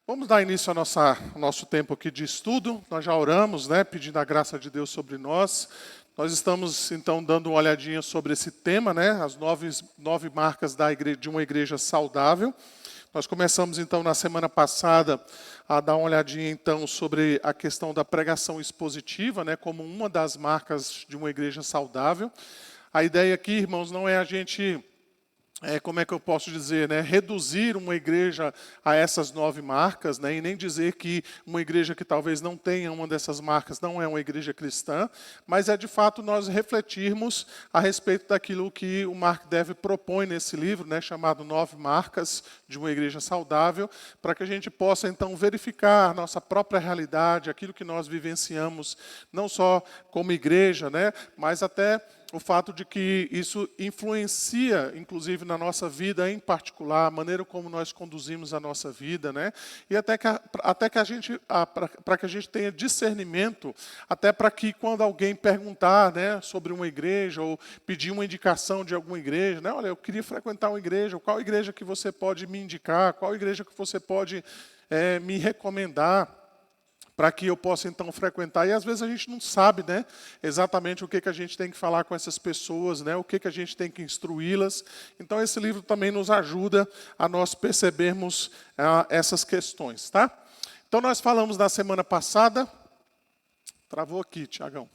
Vamos dar início ao nosso tempo aqui de estudo. Nós já oramos, né, pedindo a graça de Deus sobre nós. Nós estamos, então, dando uma olhadinha sobre esse tema, né, as nove marcas de uma igreja saudável. Nós começamos, então, na semana passada, a dar uma olhadinha, então, sobre a questão da pregação expositiva, né, como uma das marcas de uma igreja saudável. A ideia aqui, irmãos, não é a gente... como é que eu posso dizer, né? Reduzir uma igreja a essas 9 marcas, né? E nem dizer que uma igreja que talvez não tenha uma dessas marcas não é uma igreja cristã, mas é de fato nós refletirmos a respeito daquilo que o Mark Dever propõe nesse livro, né? Chamado 9 marcas de uma igreja saudável, para que a gente possa então verificar nossa própria realidade, aquilo que nós vivenciamos, não só como igreja, né? Mas até o fato de que isso influencia, inclusive, na nossa vida em particular, a maneira como nós conduzimos a nossa vida, né? E até que a gente, para que a gente tenha discernimento, até para que quando alguém perguntar, né, sobre uma igreja ou pedir uma indicação de alguma igreja, né? Olha, eu queria frequentar uma igreja, qual igreja que você pode me indicar, qual igreja que você pode me recomendar, para que eu possa, então, frequentar. E, às vezes, a gente não sabe, né, exatamente o que a gente tem que falar com essas pessoas, né, o que a gente tem que instruí-las. Então, esse livro também nos ajuda a nós percebermos essas questões. Tá? Então, nós falamos na semana passada... Travou aqui, Tiagão.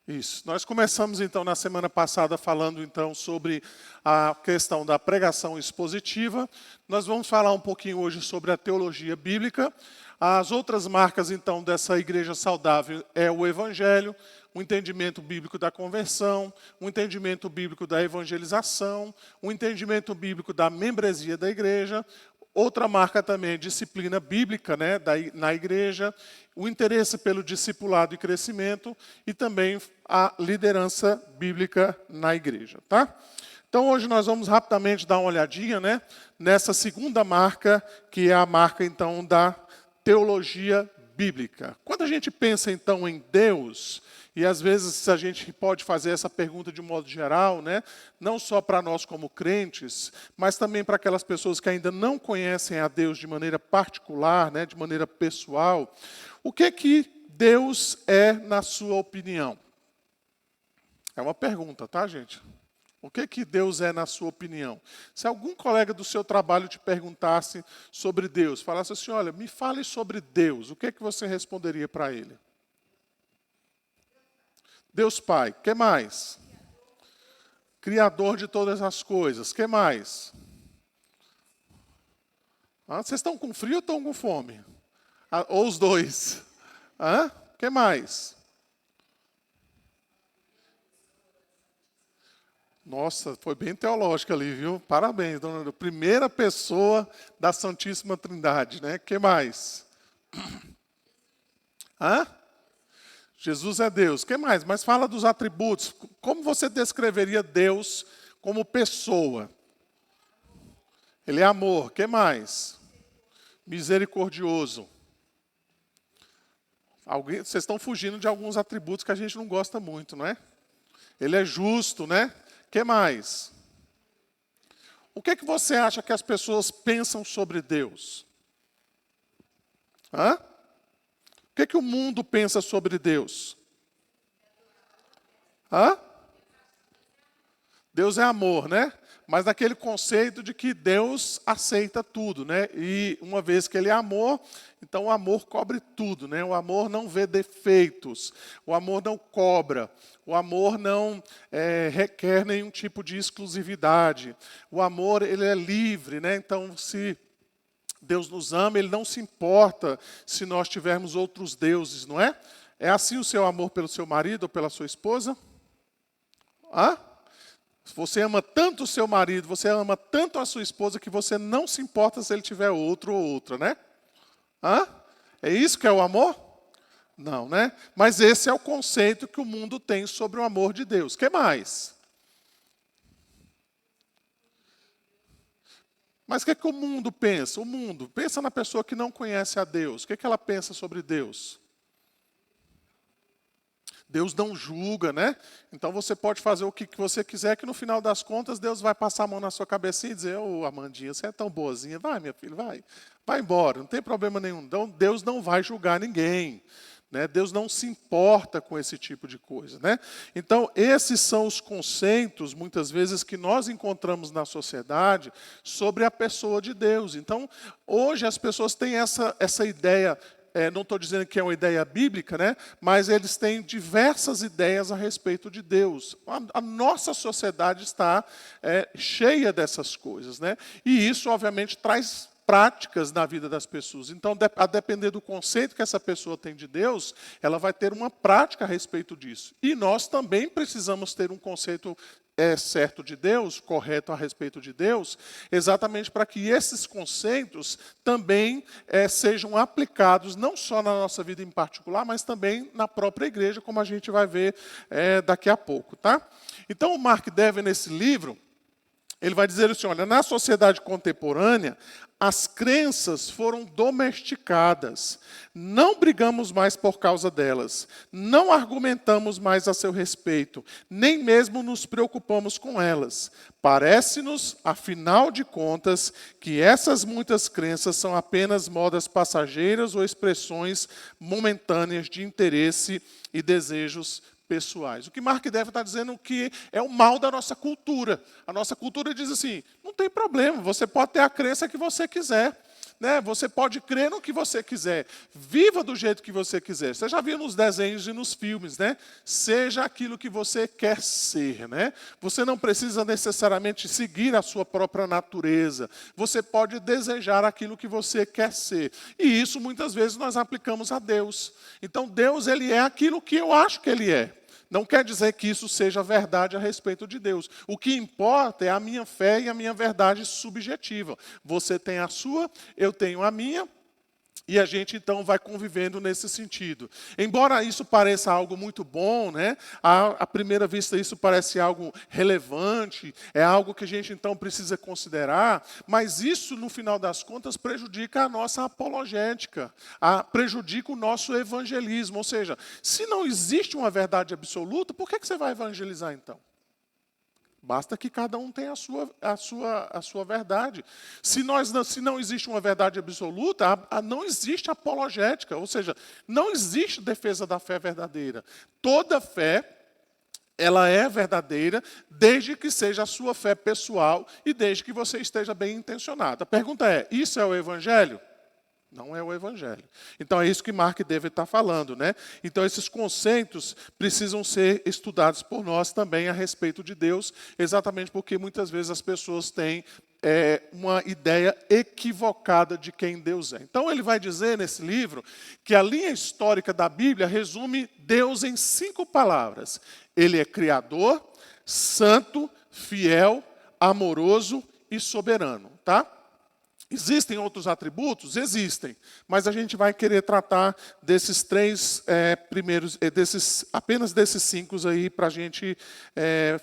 Isso. Nós começamos, então, na semana passada, falando, então, sobre a questão da pregação expositiva. Nós vamos falar um pouquinho hoje sobre a teologia bíblica. As outras marcas, então, dessa igreja saudável é o evangelho, o entendimento bíblico da conversão, o entendimento bíblico da evangelização, o entendimento bíblico da membresia da igreja. Outra marca também é disciplina bíblica, né, na igreja, o interesse pelo discipulado e crescimento e também a liderança bíblica na igreja. Tá? Então, hoje nós vamos rapidamente dar uma olhadinha, né, nessa segunda marca, que é a marca, então, da teologia bíblica. Quando a gente pensa, então, em Deus... E, às vezes, a gente pode fazer essa pergunta de modo geral, né? Não só para nós como crentes, mas também para aquelas pessoas que ainda não conhecem a Deus de maneira particular, né? De maneira pessoal. O que Deus é, na sua opinião? É uma pergunta, tá, gente? O que Deus é, na sua opinião? Se algum colega do seu trabalho te perguntasse sobre Deus, falasse assim, olha, me fale sobre Deus, o que você responderia para ele? Deus Pai, que mais? Criador de todas as coisas, que mais? Vocês estão com frio ou estão com fome? Ou os dois? Que mais? Nossa, foi bem teológica ali, viu? Parabéns, dona. Primeira pessoa da Santíssima Trindade, né? Que mais? Jesus é Deus. O que mais? Mas fala dos atributos. Como você descreveria Deus como pessoa? Ele é amor. O que mais? Misericordioso. Vocês estão fugindo de alguns atributos que a gente não gosta muito, não é? Ele é justo, né? O que mais? O que você acha que as pessoas pensam sobre Deus? O que o mundo pensa sobre Deus? Deus é amor, né? Mas naquele conceito de que Deus aceita tudo, né? E uma vez que Ele é amor, então o amor cobre tudo, né? O amor não vê defeitos, o amor não cobra, o amor não requer nenhum tipo de exclusividade. O amor, ele é livre, né? Então, se Deus nos ama, Ele não se importa se nós tivermos outros deuses, não é? É assim o seu amor pelo seu marido ou pela sua esposa? Você ama tanto o seu marido, você ama tanto a sua esposa, que você não se importa se ele tiver outro ou outra, né? É isso que é o amor? Não, né? Mas esse é o conceito que o mundo tem sobre o amor de Deus. O que mais? Mas o que o mundo pensa? O mundo pensa na pessoa que não conhece a Deus. O que ela pensa sobre Deus? Deus não julga, né? Então você pode fazer o que você quiser, que no final das contas Deus vai passar a mão na sua cabeça e dizer: ô Amandinha, você é tão boazinha, vai minha filha, vai embora, não tem problema nenhum. Então Deus não vai julgar ninguém. Né? Deus não se importa com esse tipo de coisa. Né? Então, esses são os conceitos, muitas vezes, que nós encontramos na sociedade sobre a pessoa de Deus. Então, hoje as pessoas têm essa ideia, não estou dizendo que é uma ideia bíblica, né? Mas eles têm diversas ideias a respeito de Deus. A nossa sociedade está cheia dessas coisas. Né? E isso, obviamente, traz práticas na vida das pessoas. Então, a depender do conceito que essa pessoa tem de Deus, ela vai ter uma prática a respeito disso. E nós também precisamos ter um conceito certo de Deus, correto a respeito de Deus, exatamente para que esses conceitos também sejam aplicados, não só na nossa vida em particular, mas também na própria igreja, como a gente vai ver daqui a pouco. Tá? Então, o Mark Dever, nesse livro, ele vai dizer assim, olha, na sociedade contemporânea, as crenças foram domesticadas. Não brigamos mais por causa delas. Não argumentamos mais a seu respeito. Nem mesmo nos preocupamos com elas. Parece-nos, afinal de contas, que essas muitas crenças são apenas modas passageiras ou expressões momentâneas de interesse e desejos pessoais. O que Mark Dever está dizendo que é o mal da nossa cultura. A nossa cultura diz assim, não tem problema, você pode ter a crença que você quiser. Né? Você pode crer no que você quiser. Viva do jeito que você quiser. Você já viu nos desenhos e nos filmes, né? Seja aquilo que você quer ser. Né? Você não precisa necessariamente seguir a sua própria natureza. Você pode desejar aquilo que você quer ser. E isso, muitas vezes, nós aplicamos a Deus. Então, Deus, ele é aquilo que eu acho que ele é. Não quer dizer que isso seja verdade a respeito de Deus. O que importa é a minha fé e a minha verdade subjetiva. Você tem a sua, eu tenho a minha, e a gente então vai convivendo nesse sentido. Embora isso pareça algo muito bom, né? À primeira vista isso parece algo relevante, é algo que a gente então precisa considerar, mas isso no final das contas prejudica a nossa apologética, prejudica o nosso evangelismo. Ou seja, se não existe uma verdade absoluta, por que você vai evangelizar então? Basta que cada um tenha a sua verdade. Se não existe uma verdade absoluta, não existe apologética, ou seja, não existe defesa da fé verdadeira. Toda fé, ela é verdadeira, desde que seja a sua fé pessoal e desde que você esteja bem intencionado. A pergunta é, isso é o Evangelho? Não é o Evangelho. Então é isso que Mark Dever está falando. Né? Então esses conceitos precisam ser estudados por nós também a respeito de Deus, exatamente porque muitas vezes as pessoas têm uma ideia equivocada de quem Deus é. Então ele vai dizer nesse livro que a linha histórica da Bíblia resume Deus em 5 palavras. Ele é Criador, Santo, Fiel, Amoroso e Soberano. Tá? Existem outros atributos? Existem. Mas a gente vai querer tratar desses 3 primeiros, apenas desses 5 aí para a gente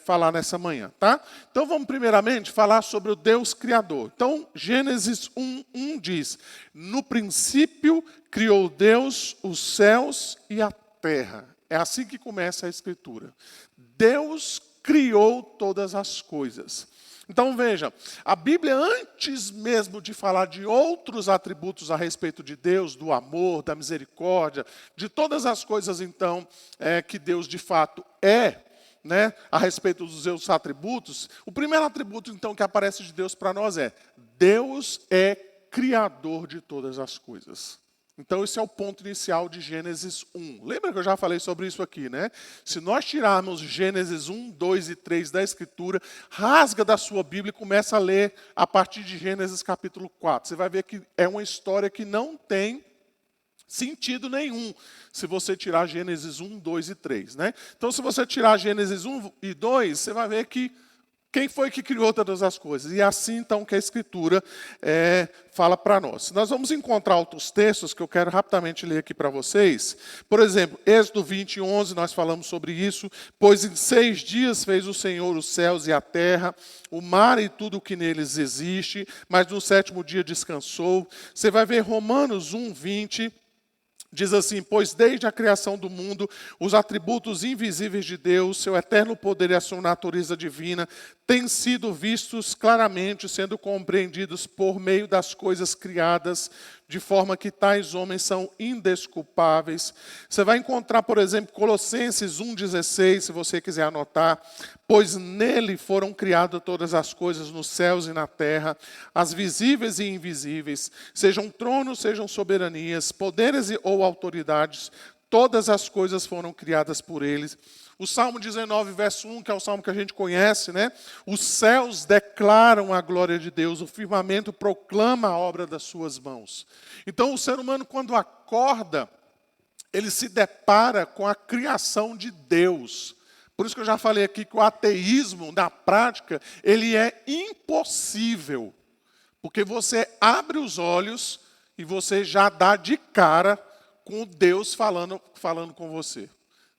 falar nessa manhã. Tá? Então vamos primeiramente falar sobre o Deus Criador. Então Gênesis 1:1 diz, no princípio criou Deus os céus e a terra. É assim que começa a Escritura. Deus criou todas as coisas. Então veja, a Bíblia antes mesmo de falar de outros atributos a respeito de Deus, do amor, da misericórdia, de todas as coisas então que Deus de fato é, né, a respeito dos seus atributos, o primeiro atributo então que aparece de Deus para nós é, Deus é criador de todas as coisas. Então, esse é o ponto inicial de Gênesis 1. Lembra que eu já falei sobre isso aqui, né? Se nós tirarmos Gênesis 1, 2 e 3 da Escritura, rasga da sua Bíblia e começa a ler a partir de Gênesis capítulo 4. Você vai ver que é uma história que não tem sentido nenhum, se você tirar Gênesis 1, 2 e 3. Né? Então, se você tirar Gênesis 1 e 2, você vai ver que quem foi que criou todas as coisas? E assim, então, que a Escritura fala para nós. Nós vamos encontrar outros textos que eu quero rapidamente ler aqui para vocês. Por exemplo, Êxodo 20, 11, nós falamos sobre isso. Pois em 6 dias fez o Senhor os céus e a terra, o mar e tudo o que neles existe, mas no 7º dia descansou. Você vai ver Romanos 1, 20. Diz assim: pois desde a criação do mundo, os atributos invisíveis de Deus, seu eterno poder e a sua natureza divina, têm sido vistos claramente, sendo compreendidos por meio das coisas criadas, de forma que tais homens são indesculpáveis. Você vai encontrar, por exemplo, Colossenses 1,16, se você quiser anotar. Pois nele foram criadas todas as coisas nos céus e na terra, as visíveis e invisíveis, sejam tronos, sejam soberanias, poderes ou autoridades, todas as coisas foram criadas por eles. O Salmo 19, verso 1, que é o salmo que a gente conhece, né? Os céus declaram a glória de Deus, o firmamento proclama a obra das suas mãos. Então, o ser humano, quando acorda, ele se depara com a criação de Deus. Por isso que eu já falei aqui que o ateísmo, na prática, ele é impossível. Porque você abre os olhos e você já dá de cara com Deus falando com você.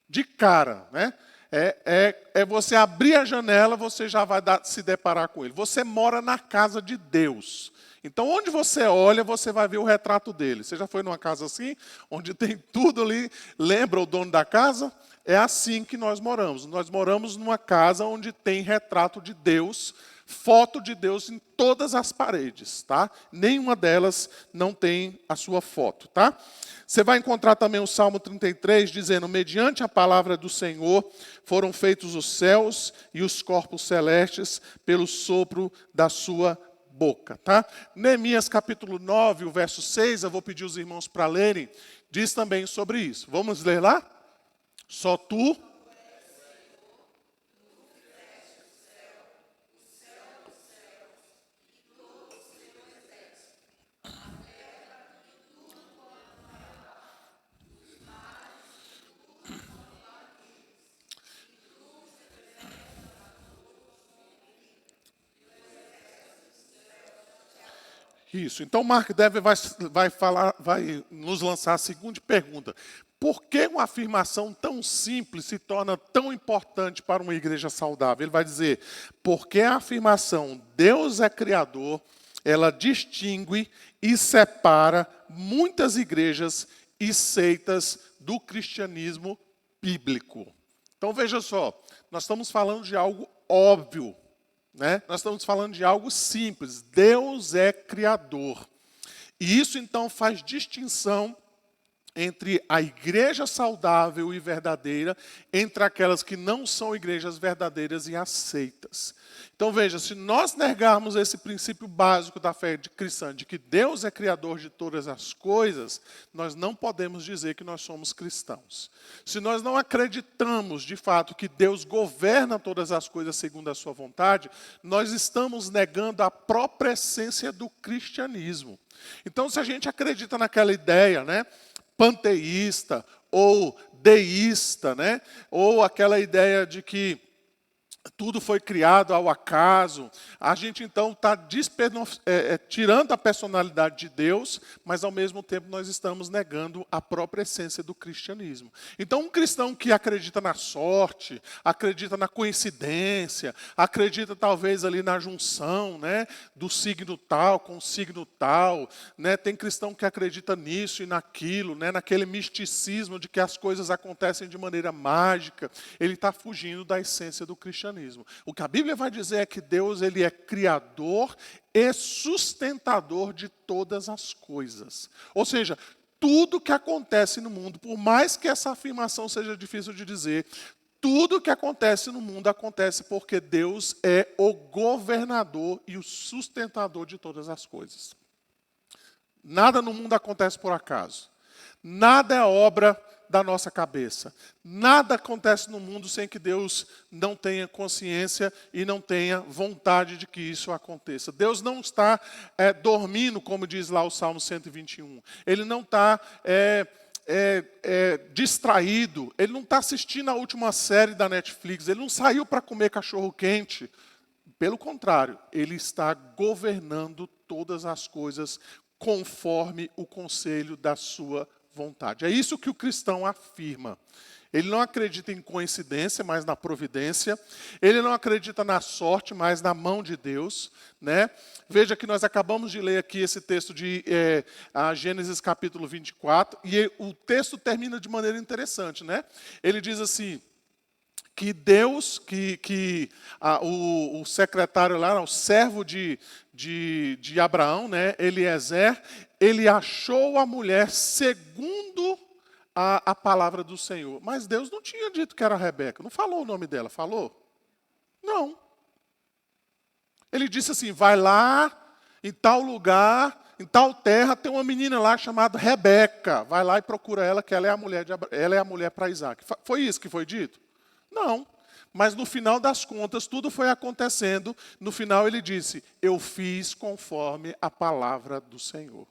De cara, né? É você abrir a janela, você já vai se deparar com ele. Você mora na casa de Deus. Então, onde você olha, você vai ver o retrato dele. Você já foi numa casa assim, onde tem tudo ali, lembra o dono da casa? É assim que nós moramos. Nós moramos numa casa onde tem retrato de Deus, foto de Deus em todas as paredes, tá? Nenhuma delas não tem a sua foto, tá? Você vai encontrar também o Salmo 33, dizendo: mediante a palavra do Senhor foram feitos os céus e os corpos celestes pelo sopro da sua boca, tá? Neemias capítulo 9, o verso 6, eu vou pedir os irmãos para lerem, diz também sobre isso. Vamos ler lá? Só tu... Isso. Então, Mark Dever vai nos lançar a seguinte pergunta: por que uma afirmação tão simples se torna tão importante para uma igreja saudável? Ele vai dizer: porque a afirmação Deus é criador, ela distingue e separa muitas igrejas e seitas do cristianismo bíblico. Então, veja só, nós estamos falando de algo óbvio. Né? Nós estamos falando de algo simples. Deus é criador. E isso, então, faz distinção entre a igreja saudável e verdadeira, entre aquelas que não são igrejas verdadeiras e aceitas. Então, veja, se nós negarmos esse princípio básico da fé cristã, de que Deus é criador de todas as coisas, nós não podemos dizer que nós somos cristãos. Se nós não acreditamos, de fato, que Deus governa todas as coisas segundo a sua vontade, nós estamos negando a própria essência do cristianismo. Então, se a gente acredita naquela ideia, né, panteísta ou deísta, né, ou aquela ideia de que tudo foi criado ao acaso, a gente então está tirando a personalidade de Deus, mas ao mesmo tempo nós estamos negando a própria essência do cristianismo. Então um cristão que acredita na sorte, acredita na coincidência, acredita talvez ali na junção, né, do signo tal com o signo tal, né, tem cristão que acredita nisso e naquilo, né, naquele misticismo de que as coisas acontecem de maneira mágica, ele está fugindo da essência do cristianismo. O que a Bíblia vai dizer é que Deus, ele é criador e sustentador de todas as coisas. Ou seja, tudo que acontece no mundo, por mais que essa afirmação seja difícil de dizer, tudo que acontece no mundo acontece porque Deus é o governador e o sustentador de todas as coisas. Nada no mundo acontece por acaso. Nada é obra da nossa cabeça. Nada acontece no mundo sem que Deus não tenha consciência e não tenha vontade de que isso aconteça. Deus não está dormindo, como diz lá o Salmo 121. Ele não está distraído. Ele não está assistindo a última série da Netflix. Ele não saiu para comer cachorro-quente. Pelo contrário, ele está governando todas as coisas conforme o conselho da sua vontade. É isso que o cristão afirma. Ele não acredita em coincidência, mas na providência. Ele não acredita na sorte, mas na mão de Deus, né? Veja que nós acabamos de ler aqui esse texto de Gênesis capítulo 24, e o texto termina de maneira interessante, né? Ele diz assim, que Deus, o secretário lá, o servo de Abraão, né, Eliezer, ele achou a mulher segundo a palavra do Senhor. Mas Deus não tinha dito que era Rebeca. Não falou o nome dela, falou? Não. Ele disse assim, vai lá, em tal lugar, em tal terra, tem uma menina lá chamada Rebeca. Vai lá e procura ela, que ela é a mulher para Isaac. Foi isso que foi dito? Não. Mas no final das contas, tudo foi acontecendo. No final ele disse, eu fiz conforme a palavra do Senhor.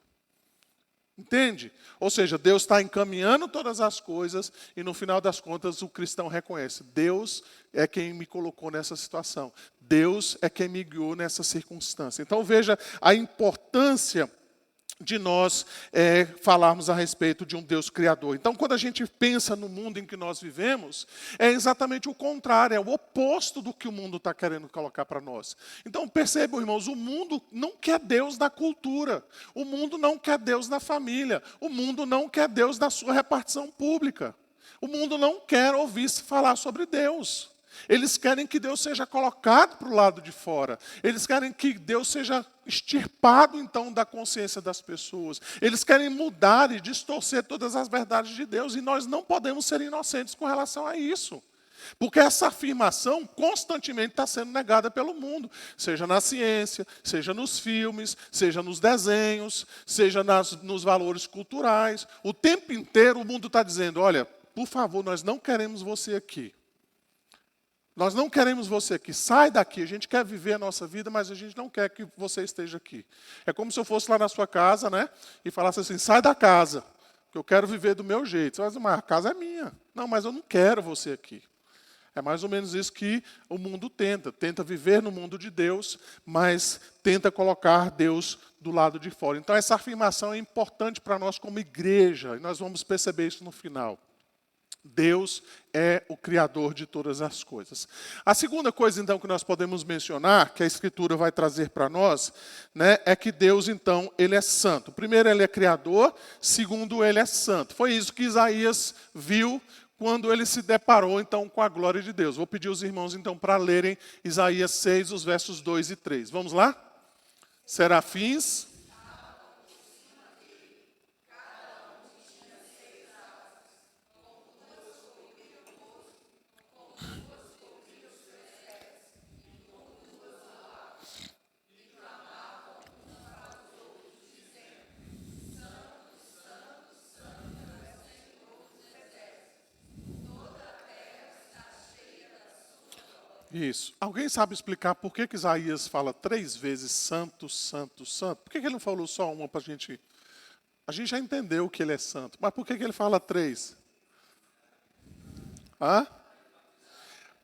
Entende? Ou seja, Deus está encaminhando todas as coisas e no final das contas o cristão reconhece. Deus é quem me colocou nessa situação. Deus é quem me guiou nessa circunstância. Então veja a importância de nós falarmos a respeito de um Deus criador. Então, quando a gente pensa no mundo em que nós vivemos, é exatamente o contrário, é o oposto do que o mundo está querendo colocar para nós. Então, percebam, irmãos, o mundo não quer Deus na cultura, o mundo não quer Deus na família, o mundo não quer Deus na sua repartição pública, o mundo não quer ouvir se falar sobre Deus. Eles querem que Deus seja colocado para o lado de fora. Eles querem que Deus seja extirpado, então, da consciência das pessoas. Eles querem mudar e distorcer todas as verdades de Deus. E nós não podemos ser inocentes com relação a isso. Porque essa afirmação constantemente está sendo negada pelo mundo. Seja na ciência, seja nos filmes, seja nos desenhos, seja nos valores culturais. O tempo inteiro o mundo está dizendo, olha, por favor, nós não queremos você aqui. Nós não queremos você aqui, sai daqui, a gente quer viver a nossa vida, mas a gente não quer que você esteja aqui. É como se eu fosse lá na sua casa, né, e falasse assim, sai da casa, que eu quero viver do meu jeito. Você vai dizer, mas a casa é minha. Não, mas eu não quero você aqui. É mais ou menos isso que o mundo tenta viver no mundo de Deus, mas tenta colocar Deus do lado de fora. Então essa afirmação é importante para nós como igreja, e nós vamos perceber isso no final. Deus é o Criador de todas as coisas. A segunda coisa, então, que nós podemos mencionar, que a Escritura vai trazer para nós, né, é que Deus, então, Ele é santo. Primeiro, Ele é Criador. Segundo, Ele é santo. Foi isso que Isaías viu quando ele se deparou, então, com a glória de Deus. Vou pedir aos irmãos, então, para lerem Isaías 6, os versos 2 e 3. Vamos lá? Serafins. Isso. Alguém sabe explicar por que Isaías fala 3 vezes santo, santo, santo? Por que ele não falou só uma para a gente... A gente já entendeu que ele é santo, mas por que ele fala 3?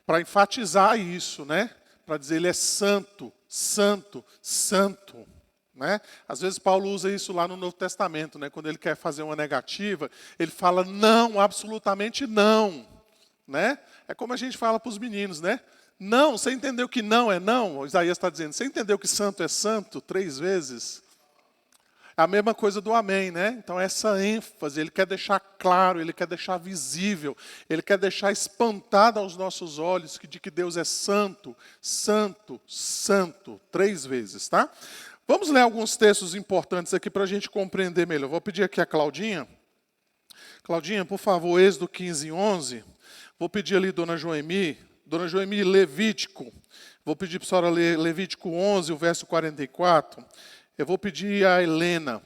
Para enfatizar isso, né? Para dizer ele é santo, santo, santo. Né? Às vezes Paulo usa isso lá no Novo Testamento, né? Quando ele quer fazer uma negativa, ele fala não, absolutamente não. Né? É como a gente fala para os meninos, né? Não, você entendeu que não é não? O Isaías está dizendo, você entendeu que santo é santo 3 vezes? É a mesma coisa do amém, né? Então essa ênfase, ele quer deixar claro, ele quer deixar visível, ele quer deixar espantado aos nossos olhos de que Deus é santo, santo, santo, 3 vezes, tá? Vamos ler alguns textos importantes aqui para a gente compreender melhor. Vou pedir aqui a Claudinha. Claudinha, por favor, Êxodo 15, 11. Vou pedir ali, Dona Joemi, Levítico. Vou pedir para a senhora ler Levítico 11, o verso 44. Eu vou pedir a Helena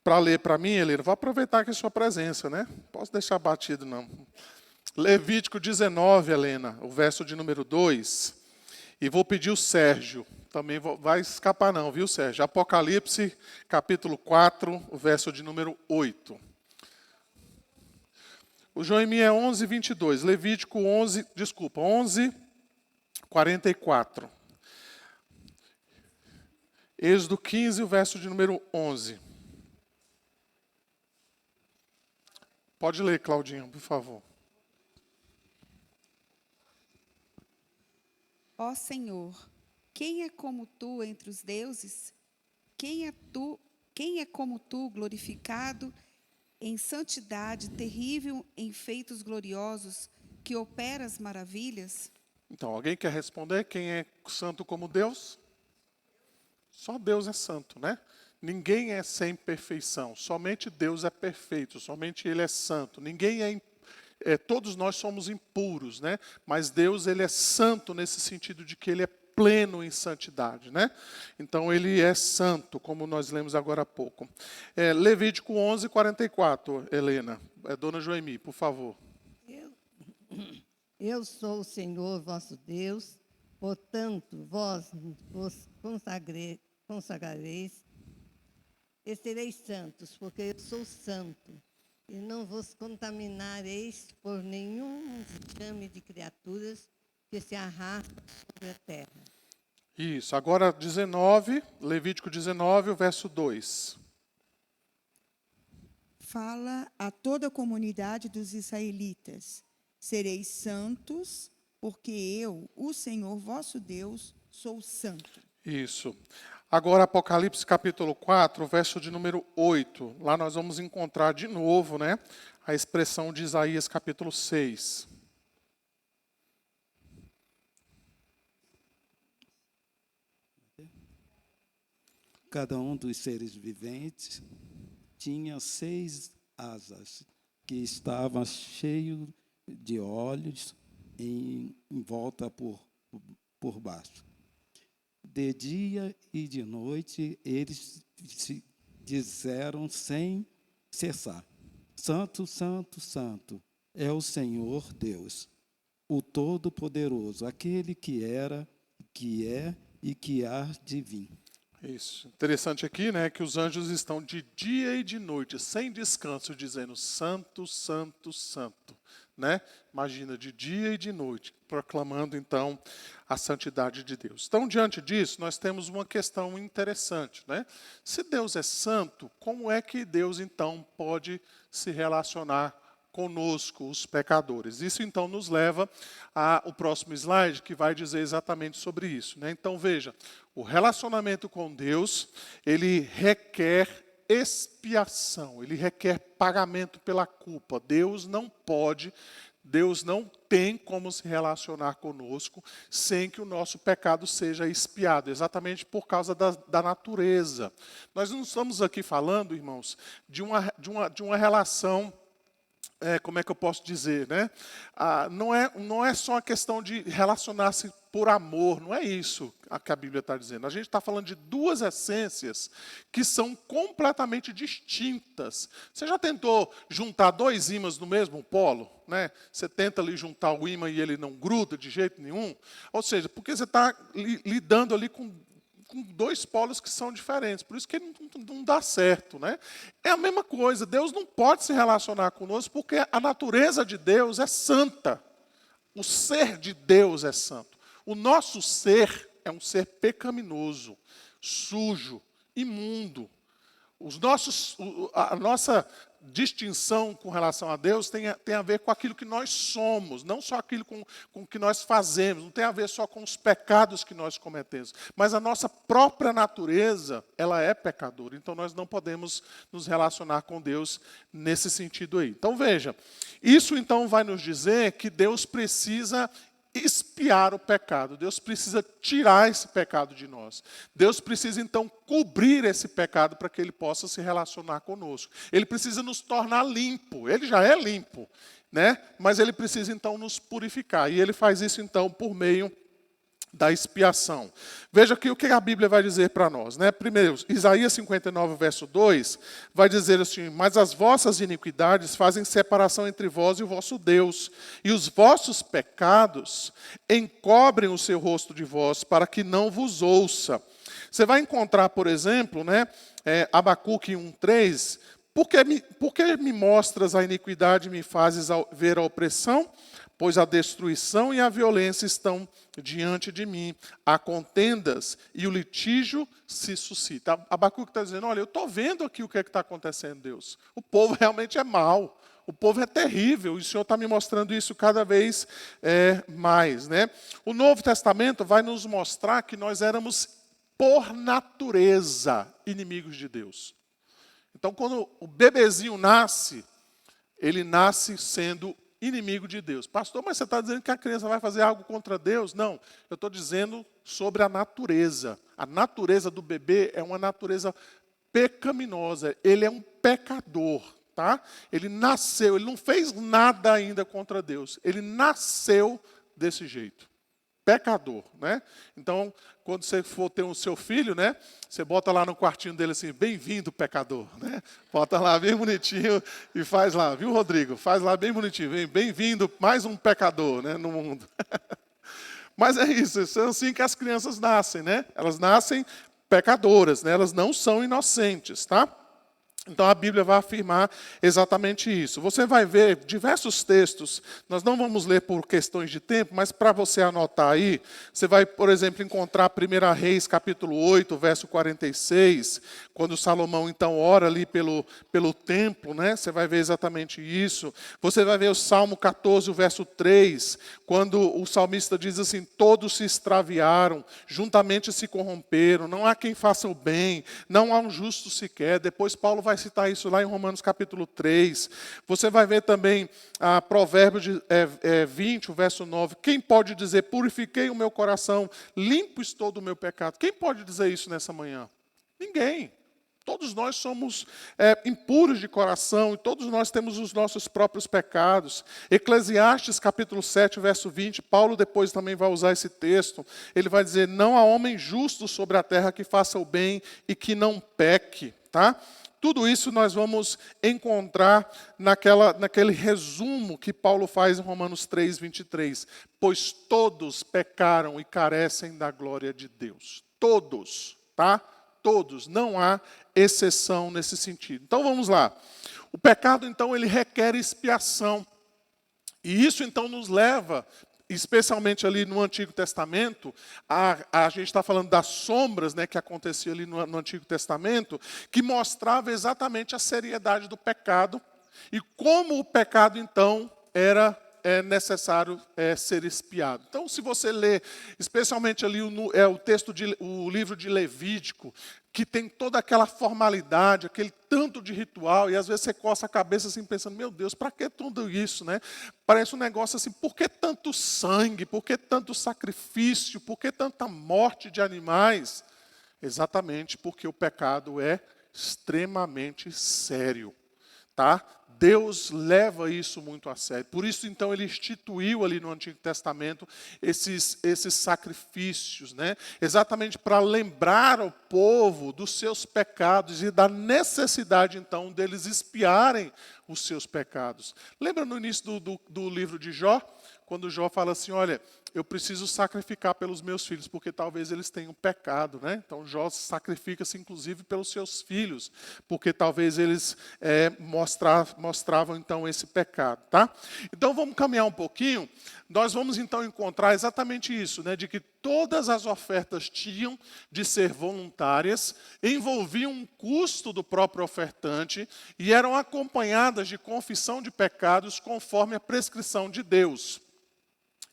para ler para mim, Helena. Vou aproveitar aqui a sua presença, né? Não posso deixar batido, não. Levítico 19, Helena, o verso de número 2. E vou pedir o Sérgio. Também vai escapar não, viu, Sérgio? Apocalipse, capítulo 4, o verso de número 8. O Joemi é 11, 22. Levítico 11, 44. Êxodo 15, o verso de número 11. Pode ler, Claudinha, por favor. Ó Senhor, quem é como tu entre os deuses? Quem é como tu, glorificado em santidade, terrível em feitos gloriosos, que operas maravilhas? Então, alguém quer responder? Quem é santo como Deus? Só Deus é santo, né? Ninguém é sem perfeição. Somente Deus é perfeito. Somente Ele é santo. Ninguém todos nós somos impuros, né? Mas Deus, Ele é santo nesse sentido de que Ele é pleno em santidade, né? Então, Ele é santo, como nós lemos agora há pouco. Levítico 11:44, Helena. Dona Joemi, por favor. Eu sou o Senhor vosso Deus, portanto, vós vos consagrareis e sereis santos, porque eu sou santo, e não vos contaminareis por nenhum enxame de criaturas que se arrasta sobre a terra. Isso, agora 19, Levítico 19, o verso 2. Fala a toda a comunidade dos israelitas: sereis santos, porque eu, o Senhor vosso Deus, sou santo. Isso. Agora, Apocalipse capítulo 4, verso de número 8. Lá nós vamos encontrar de novo, né, a expressão de Isaías capítulo 6. Cada um dos seres viventes tinha 6 asas, que estavam cheios de olhos em volta por baixo. De dia e de noite, eles se disseram sem cessar: Santo, Santo, Santo é o Senhor Deus, o Todo-Poderoso, aquele que era, que é e que há de vir. Isso. Interessante aqui, né, que os anjos estão de dia e de noite, sem descanso, dizendo santo, santo, santo, né? Imagina, de dia e de noite, proclamando então a santidade de Deus. Então, diante disso, nós temos uma questão interessante, né? Se Deus é santo, como é que Deus então pode se relacionar conosco, os pecadores? Isso então nos leva ao próximo slide, que vai dizer exatamente sobre isso, né? Então veja, o relacionamento com Deus, ele requer expiação, ele requer pagamento pela culpa. Deus não tem como se relacionar conosco sem que o nosso pecado seja expiado, exatamente por causa da natureza. Nós não estamos aqui falando, irmãos, de uma relação, como é que eu posso dizer, né? Não é só a questão de relacionar-se por amor, não é isso que a Bíblia está dizendo. A gente está falando de duas essências que são completamente distintas. Você já tentou juntar 2 ímãs no mesmo polo? Né? Você tenta ali juntar o ímã e ele não gruda de jeito nenhum? Ou seja, porque você está lidando ali com 2 polos que são diferentes, por isso que não dá certo, né? É a mesma coisa, Deus não pode se relacionar conosco porque a natureza de Deus é santa. O ser de Deus é santo. O nosso ser é um ser pecaminoso, sujo, imundo. A nossa distinção com relação a Deus tem a ver com aquilo que nós somos, não só aquilo com que nós fazemos, não tem a ver só com os pecados que nós cometemos, mas a nossa própria natureza, ela é pecadora, então nós não podemos nos relacionar com Deus nesse sentido aí. Então veja, isso então vai nos dizer que Deus precisa expiar o pecado. Deus precisa tirar esse pecado de nós. Deus precisa, então, cobrir esse pecado para que Ele possa se relacionar conosco. Ele precisa nos tornar limpo. Ele já é limpo, né? Mas Ele precisa, então, nos purificar. E Ele faz isso, então, por meio da expiação. Veja aqui o que a Bíblia vai dizer para nós, né? Primeiro, Isaías 59, verso 2, vai dizer assim: mas as vossas iniquidades fazem separação entre vós e o vosso Deus, e os vossos pecados encobrem o seu rosto de vós, para que não vos ouça. Você vai encontrar, por exemplo, né, Abacuque 1:3, por que me mostras a iniquidade e me fazes ver a opressão? Pois a destruição e a violência estão diante de mim. Há contendas e o litígio se suscita. Abacuque está dizendo, olha, eu estou vendo aqui o que é que está acontecendo, Deus. O povo realmente é mau. O povo é terrível, e o Senhor está me mostrando isso cada vez mais, né? O Novo Testamento vai nos mostrar que nós éramos, por natureza, inimigos de Deus. Então, quando o bebezinho nasce, ele nasce sendo inimigo de Deus. Pastor, mas você está dizendo que a criança vai fazer algo contra Deus? Não, eu estou dizendo sobre a natureza. A natureza do bebê é uma natureza pecaminosa. Ele é um pecador, tá? Ele nasceu, ele não fez nada ainda contra Deus. Ele nasceu desse jeito. Pecador, né? Então, quando você for ter o seu filho, né? Você bota lá no quartinho dele assim, bem-vindo, pecador, né? Bota lá bem bonitinho e faz lá, viu, Rodrigo? Faz lá bem bonitinho, bem-vindo, mais um pecador, né, no mundo. Mas é isso, é assim que as crianças nascem, né? Elas nascem pecadoras, né? Elas não são inocentes, tá? Então a Bíblia vai afirmar exatamente isso. Você vai ver diversos textos, nós não vamos ler por questões de tempo, mas para você anotar aí, você vai, por exemplo, encontrar 1 Reis, capítulo 8, verso 46, quando Salomão então ora ali pelo templo, né? Você vai ver exatamente isso. Você vai ver o Salmo 14, o verso 3, quando o salmista diz assim, todos se extraviaram, juntamente se corromperam, não há quem faça o bem, não há um justo sequer. Depois Paulo vai citar isso lá em Romanos capítulo 3. Você vai ver também Provérbios 20, o verso 9. Quem pode dizer, purifiquei o meu coração, limpo estou do meu pecado? Quem pode dizer isso nessa manhã? Ninguém. Todos nós somos impuros de coração e todos nós temos os nossos próprios pecados. Eclesiastes capítulo 7, verso 20, Paulo depois também vai usar esse texto. Ele vai dizer, não há homem justo sobre a terra que faça o bem e que não peque. Tá? Tudo isso nós vamos encontrar naquele resumo que Paulo faz em Romanos 3, 23. Pois todos pecaram e carecem da glória de Deus. Todos, tá? Todos, não há exceção nesse sentido. Então vamos lá. O pecado, então, ele requer expiação. E isso, então, nos leva, especialmente ali no Antigo Testamento, a gente está falando das sombras, né, que acontecia ali no Antigo Testamento, que mostrava exatamente a seriedade do pecado e como o pecado, então, era necessário ser expiado. Então, se você ler, especialmente ali o livro de Levítico, que tem toda aquela formalidade, aquele tanto de ritual, e às vezes você coça a cabeça assim, pensando, meu Deus, para que tudo isso, né? Parece um negócio assim, por que tanto sangue, por que tanto sacrifício, por que tanta morte de animais? Exatamente porque o pecado é extremamente sério, tá? Deus leva isso muito a sério. Por isso, então, ele instituiu ali no Antigo Testamento esses sacrifícios, né? Exatamente para lembrar ao povo dos seus pecados e da necessidade, então, deles expiarem os seus pecados. Lembra no início do livro de Jó? Quando Jó fala assim, olha, eu preciso sacrificar pelos meus filhos, porque talvez eles tenham pecado, né? Então Jó sacrifica-se inclusive pelos seus filhos, porque talvez eles mostravam então esse pecado, tá? Então vamos caminhar um pouquinho, nós vamos então encontrar exatamente isso, né? De que todas as ofertas tinham de ser voluntárias, envolviam um custo do próprio ofertante e eram acompanhadas de confissão de pecados conforme a prescrição de Deus.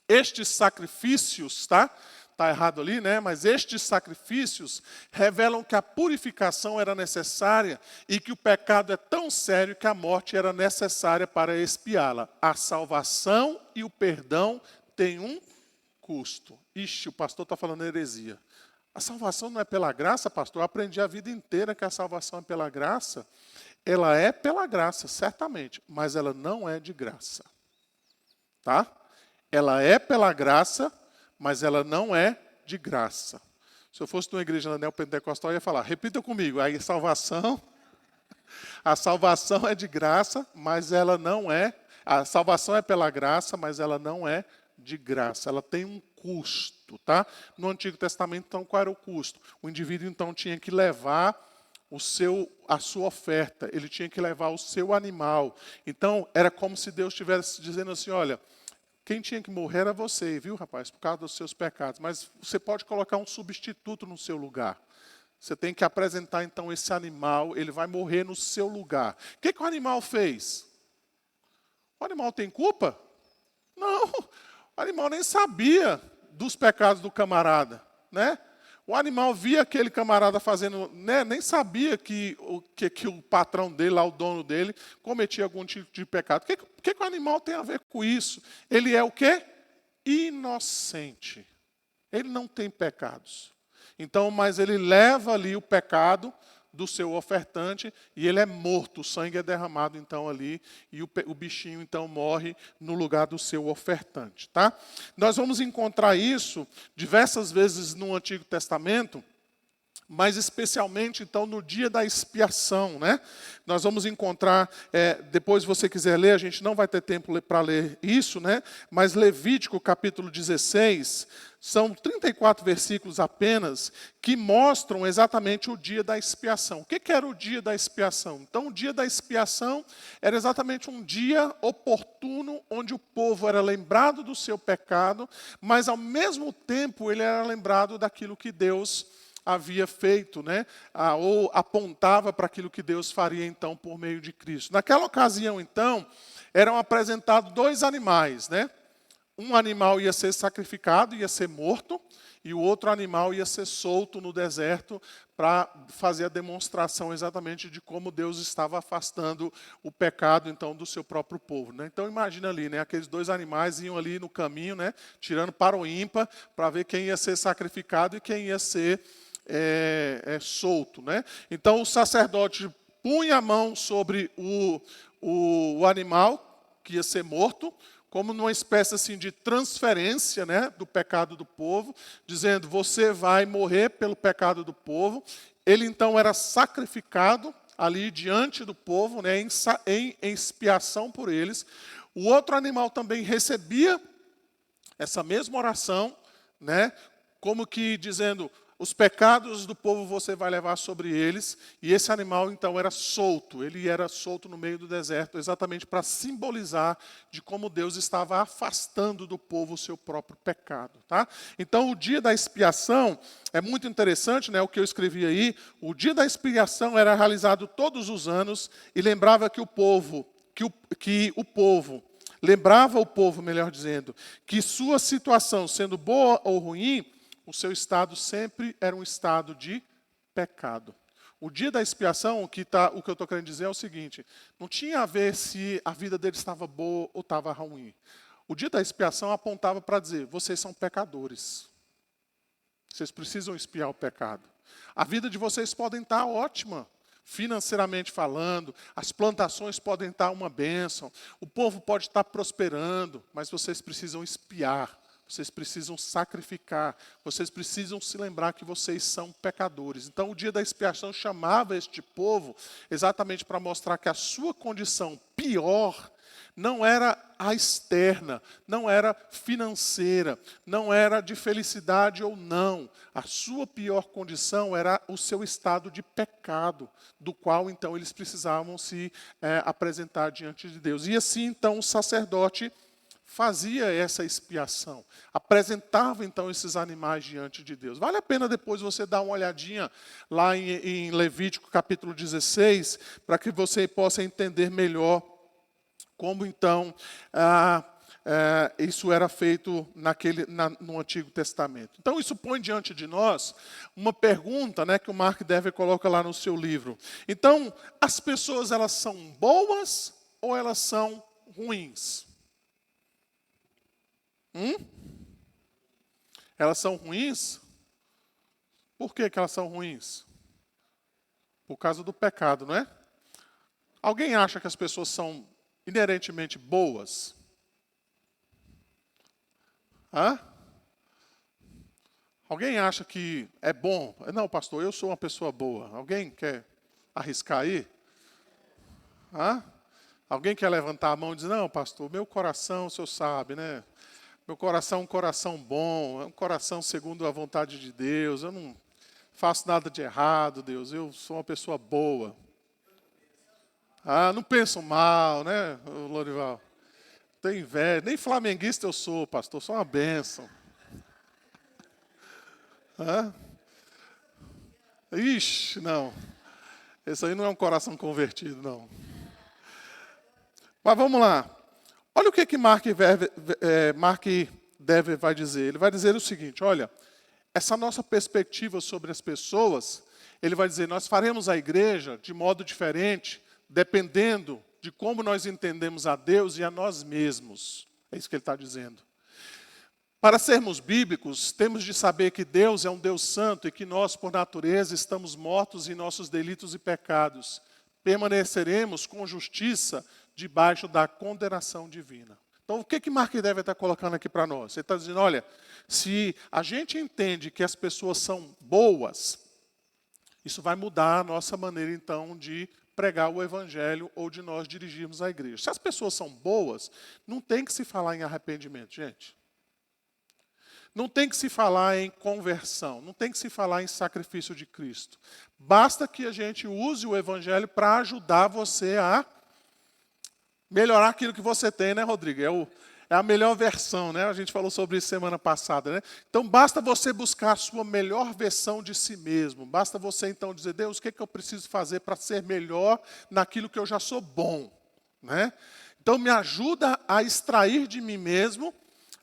Estes sacrifícios, tá? Está errado ali, né? Mas estes sacrifícios revelam que a purificação era necessária e que o pecado é tão sério que a morte era necessária para expiá-la. A salvação e o perdão têm um custo. Ixi, o pastor está falando heresia. A salvação não é pela graça, pastor? Eu aprendi a vida inteira que a salvação é pela graça. Ela é pela graça, certamente, mas ela não é de graça. Tá? Ela é pela graça, mas ela não é de graça. Se eu fosse de uma igreja neopentecostal, eu ia falar, repita comigo, a salvação é de graça, mas ela não é, a salvação é pela graça, mas ela não é de graça, ela tem um custo, tá? No Antigo Testamento, então, qual era o custo? O indivíduo, então, tinha que levar a sua oferta, ele tinha que levar o seu animal. Então, era como se Deus estivesse dizendo assim, olha, quem tinha que morrer era você, viu, rapaz, por causa dos seus pecados. Mas você pode colocar um substituto no seu lugar. Você tem que apresentar, então, esse animal, ele vai morrer no seu lugar. O que o animal fez? O animal tem culpa? Não, o animal nem sabia dos pecados do camarada, né? O animal via aquele camarada fazendo, né? Nem sabia que o patrão dele, lá, o dono dele, cometia algum tipo de pecado. O que o animal tem a ver com isso? Ele é o quê? Inocente. Ele não tem pecados. Então, mas ele leva ali o pecado do seu ofertante e ele é morto, o sangue é derramado então ali e o bichinho então morre no lugar do seu ofertante, tá? Nós vamos encontrar isso diversas vezes no Antigo Testamento, mas especialmente então no dia da expiação, né? Nós vamos encontrar, depois se você quiser ler, a gente não vai ter tempo para ler isso, né? Mas Levítico capítulo 16, são 34 versículos apenas, que mostram exatamente o dia da expiação. O que era o dia da expiação? Então o dia da expiação era exatamente um dia oportuno, onde o povo era lembrado do seu pecado, mas ao mesmo tempo ele era lembrado daquilo que Deus havia feito, né? Ou apontava para aquilo que Deus faria então por meio de Cristo. Naquela ocasião então, eram apresentados 2 animais, né? Um animal ia ser sacrificado, ia ser morto, e o outro animal ia ser solto no deserto para fazer a demonstração exatamente de como Deus estava afastando o pecado então do seu próprio povo, né? Então imagina ali, né? Aqueles 2 animais iam ali no caminho, né? Tirando para o ímpar para ver quem ia ser sacrificado e quem ia ser solto, né? Então o sacerdote punha a mão sobre o animal que ia ser morto, como numa espécie assim de transferência, né, do pecado do povo, dizendo, você vai morrer pelo pecado do povo. Ele então era sacrificado ali diante do povo, né, em expiação por eles. O outro animal também recebia essa mesma oração, né, como que dizendo, os pecados do povo você vai levar sobre eles, e esse animal então era solto, ele era solto no meio do deserto, exatamente para simbolizar de como Deus estava afastando do povo o seu próprio pecado, tá? Então o dia da expiação é muito interessante, né, o que eu escrevi aí, o dia da expiação era realizado todos os anos, e lembrava que o povo, lembrava o povo, melhor dizendo, que sua situação, sendo boa ou ruim, o seu estado sempre era um estado de pecado. O dia da expiação, o que eu estou querendo dizer é o seguinte, não tinha a ver se a vida dele estava boa ou estava ruim. O dia da expiação apontava para dizer, vocês são pecadores. Vocês precisam expiar o pecado. A vida de vocês podem estar ótima, financeiramente falando, as plantações podem estar uma bênção, o povo pode estar prosperando, mas vocês precisam expiar. Vocês precisam sacrificar, vocês precisam se lembrar que vocês são pecadores. Então, o dia da expiação chamava este povo exatamente para mostrar que a sua condição pior não era a externa, não era financeira, não era de felicidade ou não. A sua pior condição era o seu estado de pecado, do qual, então, eles precisavam se apresentar diante de Deus. E assim, então, o sacerdote fazia essa expiação, apresentava então esses animais diante de Deus. Vale a pena depois você dar uma olhadinha lá em Levítico capítulo 16, para que você possa entender melhor como então isso era feito no Antigo Testamento. Então isso põe diante de nós uma pergunta, né, que o Mark Dever coloca lá no seu livro. Então, as pessoas elas são boas ou elas são ruins? Elas são ruins? Por que elas são ruins? Por causa do pecado, não é? Alguém acha que as pessoas são inerentemente boas? Alguém acha que é bom? Não, pastor, eu sou uma pessoa boa. Alguém quer arriscar aí? Alguém quer levantar a mão e dizer, não, pastor, meu coração, o senhor sabe, né? Meu coração é um coração bom, é um coração segundo a vontade de Deus. Eu não faço nada de errado, Deus. Eu sou uma pessoa boa. Não penso mal, né, Lorival? Tenho inveja. Nem flamenguista eu sou, pastor. Sou uma bênção. Ixi, não. Esse aí não é um coração convertido, não. Mas vamos lá. Olha o que Mark Dever vai dizer. Ele vai dizer o seguinte, olha, essa nossa perspectiva sobre as pessoas, ele vai dizer, nós faremos a igreja de modo diferente, dependendo de como nós entendemos a Deus e a nós mesmos. É isso que ele está dizendo. Para sermos bíblicos, temos de saber que Deus é um Deus santo e que nós, por natureza, estamos mortos em nossos delitos e pecados. Permaneceremos com justiça debaixo da condenação divina. Então, o que Mark Dever está colocando aqui para nós? Ele está dizendo, olha, se a gente entende que as pessoas são boas, isso vai mudar a nossa maneira, então, de pregar o evangelho ou de nós dirigirmos a igreja. Se as pessoas são boas, não tem que se falar em arrependimento, gente. Não tem que se falar em conversão, não tem que se falar em sacrifício de Cristo. Basta que a gente use o evangelho para ajudar você a melhorar aquilo que você tem, né, Rodrigo? É a melhor versão, né? A gente falou sobre isso semana passada, né? Então, basta você buscar a sua melhor versão de si mesmo. Basta você, então, dizer, Deus, o que eu preciso fazer para ser melhor naquilo que eu já sou bom, né? Então, me ajuda a extrair de mim mesmo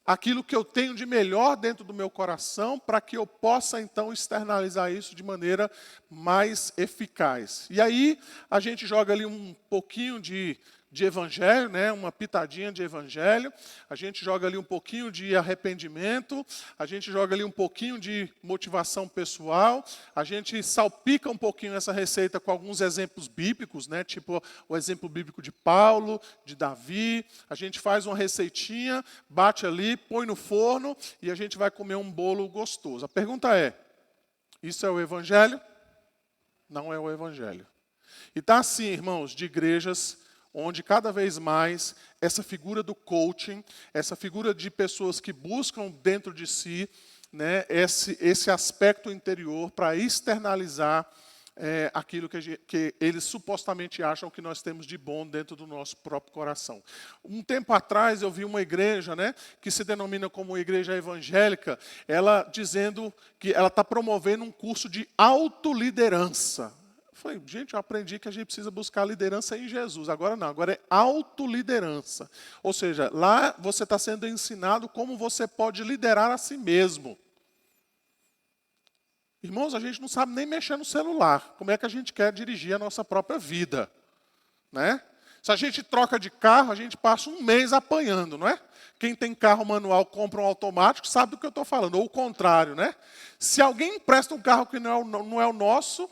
aquilo que eu tenho de melhor dentro do meu coração, para que eu possa, então, externalizar isso de maneira mais eficaz. E aí, a gente joga ali um pouquinho de evangelho, né? Uma pitadinha de evangelho, a gente joga ali um pouquinho de arrependimento, a gente joga ali um pouquinho de motivação pessoal, a gente salpica um pouquinho essa receita com alguns exemplos bíblicos, né? Tipo o exemplo bíblico de Paulo, de Davi, a gente faz uma receitinha, bate ali, põe no forno e a gente vai comer um bolo gostoso. A pergunta é, isso é o evangelho? Não é o evangelho. E está assim, irmãos, de igrejas onde cada vez mais essa figura do coaching, essa figura de pessoas que buscam dentro de si, né, esse aspecto interior para externalizar aquilo que eles supostamente acham que nós temos de bom dentro do nosso próprio coração. Um tempo atrás eu vi uma igreja, né, que se denomina como igreja evangélica, ela dizendo que ela está promovendo um curso de autoliderança. Falei, gente, eu aprendi que a gente precisa buscar liderança em Jesus. Agora não, agora é autoliderança. Ou seja, lá você está sendo ensinado como você pode liderar a si mesmo. Irmãos, a gente não sabe nem mexer no celular. Como é que a gente quer dirigir a nossa própria vida? Né? Se a gente troca de carro, a gente passa um mês apanhando, não é? Quem tem carro manual compra um automático, sabe do que eu estou falando. Ou o contrário, né? Se alguém empresta um carro que não é o nosso,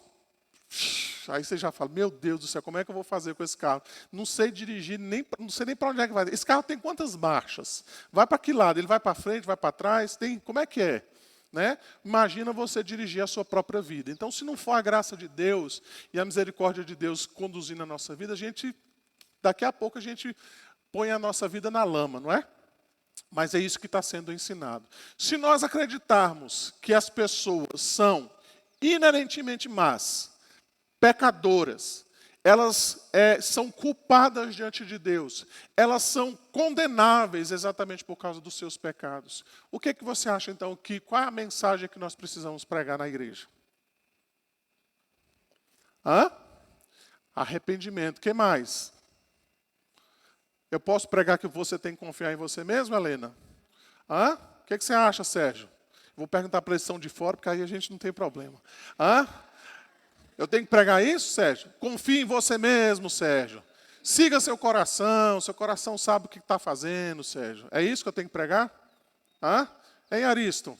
aí você já fala, meu Deus do céu, como é que eu vou fazer com esse carro? Não sei dirigir, não sei nem para onde é que vai. Esse carro tem quantas marchas? Vai para que lado? Ele vai para frente, vai para trás? Como é que é? Né? Imagina você dirigir a sua própria vida. Então, se não for a graça de Deus e a misericórdia de Deus conduzindo a nossa vida, daqui a pouco a gente põe a nossa vida na lama, não é? Mas é isso que está sendo ensinado. Se nós acreditarmos que as pessoas são inerentemente más, pecadoras, elas são culpadas diante de Deus, elas são condenáveis exatamente por causa dos seus pecados. O que você acha, então, qual é a mensagem que nós precisamos pregar na igreja? Arrependimento. O que mais? Eu posso pregar que você tem que confiar em você mesmo, Helena? O que você acha, Sérgio? Vou perguntar para eles que são de fora, porque aí a gente não tem problema. Eu tenho que pregar isso, Sérgio? Confie em você mesmo, Sérgio. Siga seu coração sabe o que está fazendo, Sérgio. É isso que eu tenho que pregar? Hein, Ariston?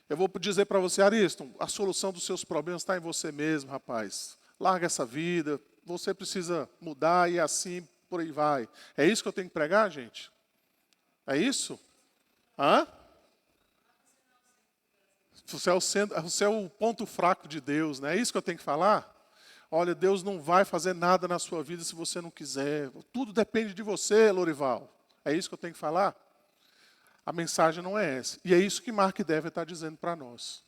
Eu vou dizer para você, Ariston, a solução dos seus problemas está em você mesmo, rapaz. Larga essa vida, você precisa mudar e assim por aí vai. É isso que eu tenho que pregar, gente? É isso? Você é o ponto fraco de Deus, né? É isso que eu tenho que falar? Olha, Deus não vai fazer nada na sua vida se você não quiser. Tudo depende de você, Lorival. É isso que eu tenho que falar? A mensagem não é essa. E é isso que Mark Dever está dizendo para nós.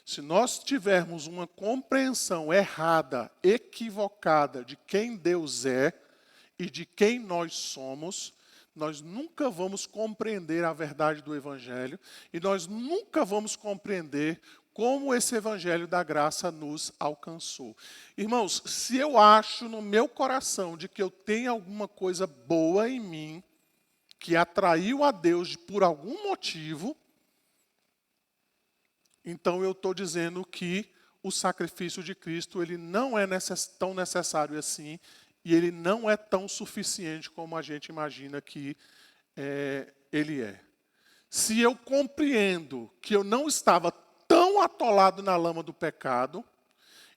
Se nós tivermos uma compreensão errada, equivocada de quem Deus é e de quem nós somos, nós nunca vamos compreender a verdade do Evangelho e nós nunca vamos compreender como esse Evangelho da graça nos alcançou. Irmãos, se eu acho no meu coração de que eu tenho alguma coisa boa em mim, que atraiu a Deus por algum motivo, então eu estou dizendo que o sacrifício de Cristo ele não é tão necessário assim e ele não é tão suficiente como a gente imagina que ele é. Se eu compreendo que eu não estava tão atolado na lama do pecado,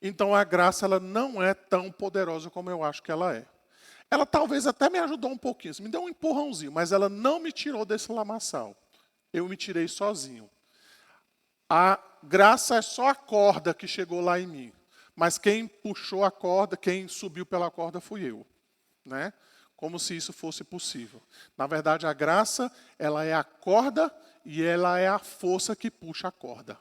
então a graça ela não é tão poderosa como eu acho que ela é. Ela talvez até me ajudou um pouquinho, me deu um empurrãozinho, mas ela não me tirou desse lamaçal. Eu me tirei sozinho. A graça é só a corda que chegou lá em mim. Mas quem puxou a corda, quem subiu pela corda fui eu. Né? Como se isso fosse possível. Na verdade, a graça, ela é a corda e ela é a força que puxa a corda.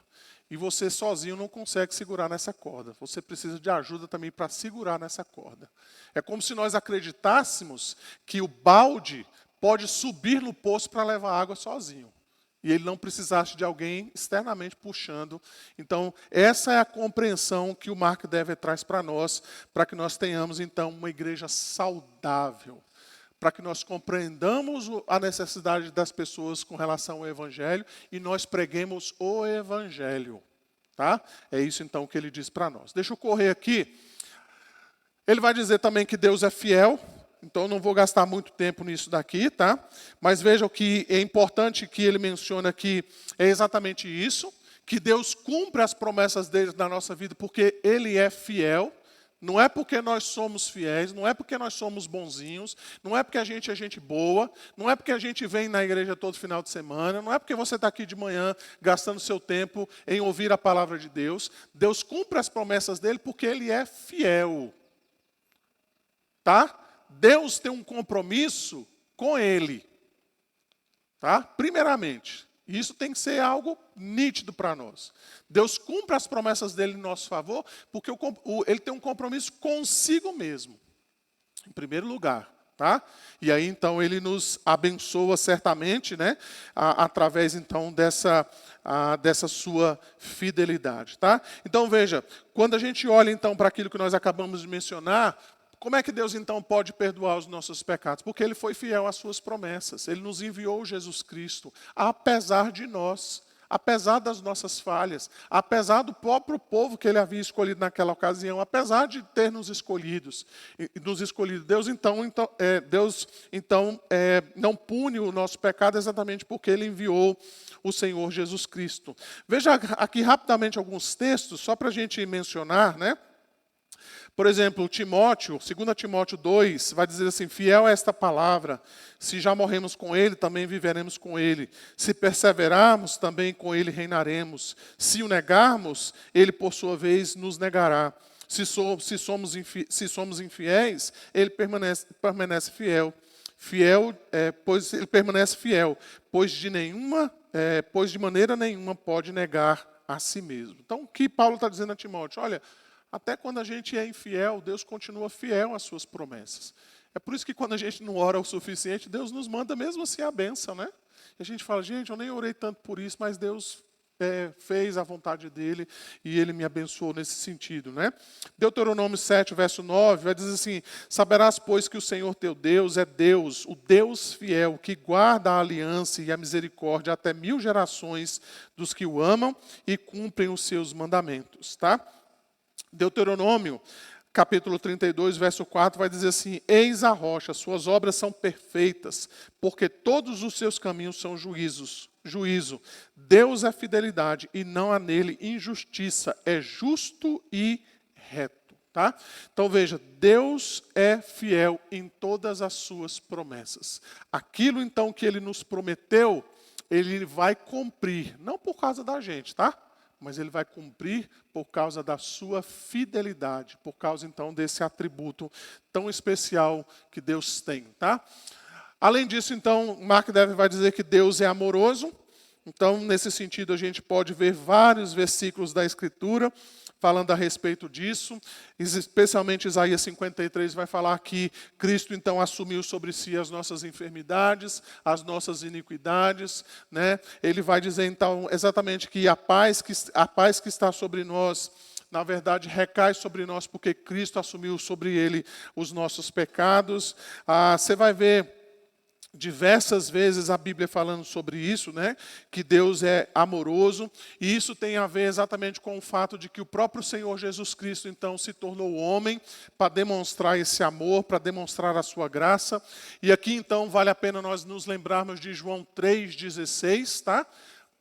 E você sozinho não consegue segurar nessa corda. Você precisa de ajuda também para segurar nessa corda. É como se nós acreditássemos que o balde pode subir no poço para levar água sozinho. E ele não precisasse de alguém externamente puxando. Então, essa é a compreensão que o Mark Dever traz para nós, para que nós tenhamos, então, uma igreja saudável. Para que nós compreendamos a necessidade das pessoas com relação ao Evangelho e nós preguemos o Evangelho. Tá? É isso, então, que ele diz para nós. Deixa eu correr aqui. Ele vai dizer também que Deus é fiel. Então, não vou gastar muito tempo nisso daqui, tá? Mas vejam que é importante que ele menciona aqui é exatamente isso, que Deus cumpre as promessas dele na nossa vida porque ele é fiel. Não é porque nós somos fiéis, não é porque nós somos bonzinhos, não é porque a gente é gente boa, não é porque a gente vem na igreja todo final de semana, não é porque você está aqui de manhã gastando seu tempo em ouvir a palavra de Deus. Deus cumpre as promessas dele porque ele é fiel. Tá? Deus tem um compromisso com ele. Tá? Primeiramente. Isso tem que ser algo nítido para nós. Deus cumpre as promessas dele em nosso favor, porque ele tem um compromisso consigo mesmo. Em primeiro lugar. Tá? E aí, então, ele nos abençoa certamente, né? Através, então, dessa sua fidelidade. Tá? Então, veja, quando a gente olha, então, para aquilo que nós acabamos de mencionar, como é que Deus, então, pode perdoar os nossos pecados? Porque Ele foi fiel às suas promessas. Ele nos enviou Jesus Cristo, apesar de nós, apesar das nossas falhas, apesar do próprio povo que Ele havia escolhido naquela ocasião, apesar de ter nos escolhido. Deus, então, não pune o nosso pecado exatamente porque Ele enviou o Senhor Jesus Cristo. Veja aqui rapidamente alguns textos, só para a gente mencionar, né? Por exemplo, Timóteo, 2 Timóteo 2, vai dizer assim, fiel é esta palavra, se já morremos com ele, também viveremos com ele. Se perseverarmos, também com ele reinaremos. Se o negarmos, ele por sua vez nos negará. Se somos infiéis, ele permanece fiel. Pois ele permanece fiel, pois de maneira nenhuma pode negar a si mesmo. Então, o que Paulo está dizendo a Timóteo? Olha, até quando a gente é infiel, Deus continua fiel às suas promessas. É por isso que quando a gente não ora o suficiente, Deus nos manda mesmo assim a bênção, né? E a gente fala, gente, eu nem orei tanto por isso, mas Deus fez a vontade dele e ele me abençoou nesse sentido, né? Deuteronômio 7, verso 9, vai dizer assim, saberás, pois, que o Senhor teu Deus é Deus, o Deus fiel, que guarda a aliança e a misericórdia até 1000 gerações dos que o amam e cumprem os seus mandamentos, tá? Deuteronômio, capítulo 32, verso 4, vai dizer assim, eis a rocha, suas obras são perfeitas, porque todos os seus caminhos são juízo. Deus é fidelidade e não há nele injustiça, é justo e reto. Tá? Então veja, Deus é fiel em todas as suas promessas. Aquilo então que ele nos prometeu, ele vai cumprir, não por causa da gente, tá? Mas ele vai cumprir por causa da sua fidelidade, por causa, então, desse atributo tão especial que Deus tem, tá? Além disso, então, Mark Dever vai dizer que Deus é amoroso. Então, nesse sentido, a gente pode ver vários versículos da Escritura falando a respeito disso, especialmente Isaías 53 vai falar que Cristo então assumiu sobre si as nossas enfermidades, as nossas iniquidades, né? Ele vai dizer então exatamente que a paz que está sobre nós, na verdade recai sobre nós porque Cristo assumiu sobre ele os nossos pecados. Você vai ver diversas vezes a Bíblia falando sobre isso, né? Que Deus é amoroso, e isso tem a ver exatamente com o fato de que o próprio Senhor Jesus Cristo, então, se tornou homem para demonstrar esse amor, para demonstrar a sua graça. E aqui, então, vale a pena nós nos lembrarmos de João 3,16, tá?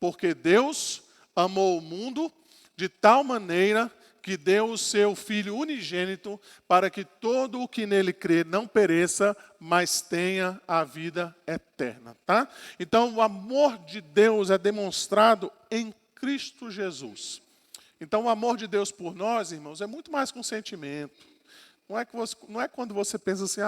Porque Deus amou o mundo de tal maneira que deu o seu Filho unigênito para que todo o que nele crê não pereça, mas tenha a vida eterna. Tá? Então, o amor de Deus é demonstrado em Cristo Jesus. Então, o amor de Deus por nós, irmãos, é muito mais que um sentimento. Não é quando você pensa assim,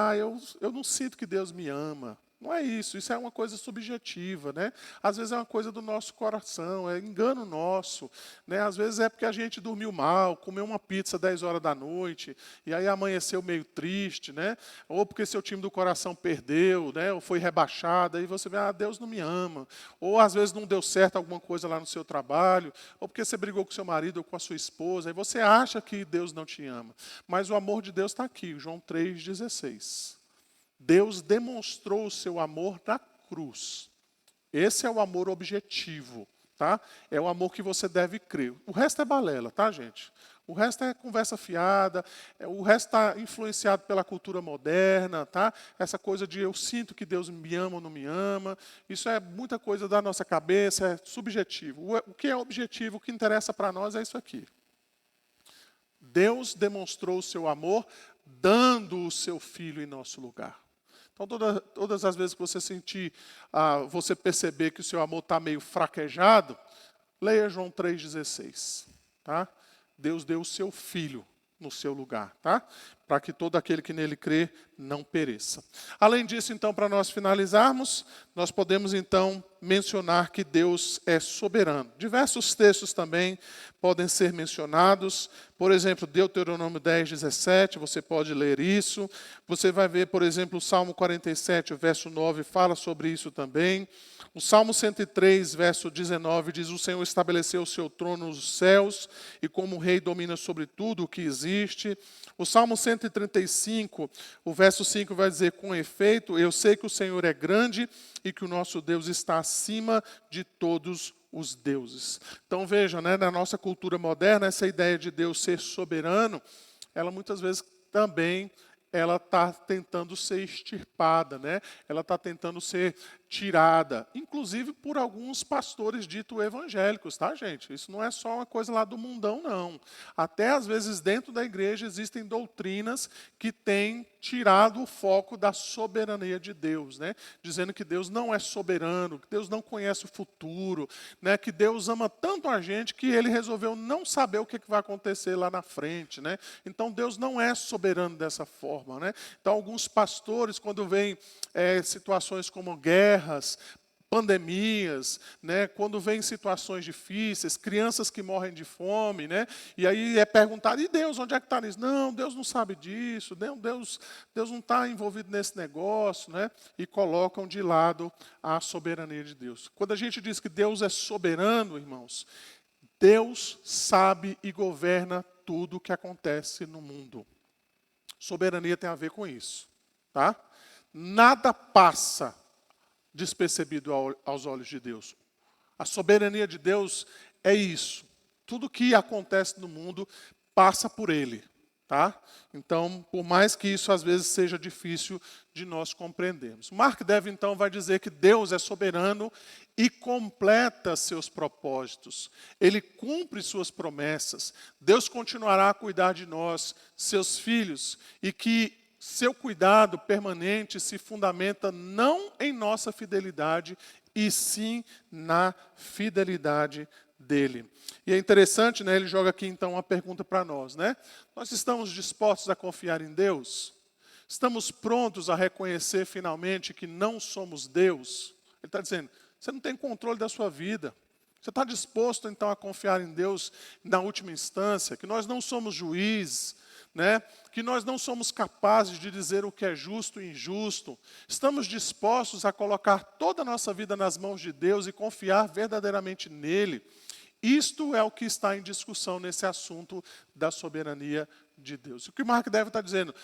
eu não sinto que Deus me ama. Não é isso é uma coisa subjetiva, né? Às vezes é uma coisa do nosso coração, é engano nosso, né? Às vezes é porque a gente dormiu mal, comeu uma pizza 10 horas da noite, e aí amanheceu meio triste, né? Ou porque seu time do coração perdeu, né? Ou foi rebaixado, aí você vê, Deus não me ama. Ou às vezes não deu certo alguma coisa lá no seu trabalho, ou porque você brigou com seu marido ou com a sua esposa, aí você acha que Deus não te ama. Mas o amor de Deus está aqui, João 3,16. Deus demonstrou o seu amor na cruz. Esse é o amor objetivo, tá? É o amor que você deve crer. O resto é balela, tá, gente? O resto é conversa fiada, o resto está influenciado pela cultura moderna, tá? Essa coisa de eu sinto que Deus me ama ou não me ama, isso é muita coisa da nossa cabeça, é subjetivo. O que é objetivo, o que interessa para nós é isso aqui. Deus demonstrou o seu amor dando o seu Filho em nosso lugar. Então, todas as vezes que você sentir, você perceber que o seu amor está meio fraquejado, leia João 3,16. Tá? Deus deu o seu Filho no seu lugar, tá? Para que todo aquele que nele crê não pereça. Além disso, então, para nós finalizarmos, nós podemos, então, mencionar que Deus é soberano. Diversos textos também podem ser mencionados. Por exemplo, Deuteronômio 10:17, você pode ler isso. Você vai ver, por exemplo, o Salmo 47, verso 9, fala sobre isso também. O Salmo 103, verso 19, diz: o Senhor estabeleceu o seu trono nos céus e como rei domina sobre tudo o que existe. O Salmo 135, o verso 5 vai dizer: com efeito, eu sei que o Senhor é grande e que o nosso Deus está acima de todos os deuses. Então veja, né, na nossa cultura moderna, essa ideia de Deus ser soberano, ela muitas vezes também ela está tentando ser extirpada, né? Ela está tentando ser tirada, inclusive por alguns pastores dito evangélicos, tá, gente? Isso não é só uma coisa lá do mundão, não. Até às vezes dentro da igreja existem doutrinas que têm tirado o foco da soberania de Deus, né? Dizendo que Deus não é soberano, que Deus não conhece o futuro, né? Que Deus ama tanto a gente que ele resolveu não saber o que vai acontecer lá na frente, né? Então Deus não é soberano dessa forma, né? Então alguns pastores, quando veem situações como guerras, pandemias, né, quando vem situações difíceis, crianças que morrem de fome, né, e aí é perguntado, e Deus, onde é que está nisso? Não, Deus não sabe disso, Deus não está envolvido nesse negócio, né, e colocam de lado a soberania de Deus. Quando a gente diz que Deus é soberano, irmãos, Deus sabe e governa tudo o que acontece no mundo. Soberania tem a ver com isso, tá? Nada passa despercebido aos olhos de Deus. A soberania de Deus é isso. Tudo que acontece no mundo passa por Ele, tá? Então, por mais que isso às vezes seja difícil de nós compreendermos. Mark Dev, então, vai dizer que Deus é soberano e completa seus propósitos. Ele cumpre suas promessas. Deus continuará a cuidar de nós, seus filhos, e que seu cuidado permanente se fundamenta não em nossa fidelidade, e sim na fidelidade dele. E é interessante, né, ele joga aqui então uma pergunta para nós, né? Nós estamos dispostos a confiar em Deus? Estamos prontos a reconhecer finalmente que não somos Deus? Ele está dizendo, você não tem controle da sua vida. Você está disposto então a confiar em Deus na última instância? Que nós não somos juízes, né? Que nós não somos capazes de dizer o que é justo e injusto. Estamos dispostos a colocar toda a nossa vida nas mãos de Deus e confiar verdadeiramente nele. Isto é o que está em discussão nesse assunto da soberania de Deus. O que Mark deve estar dizendo,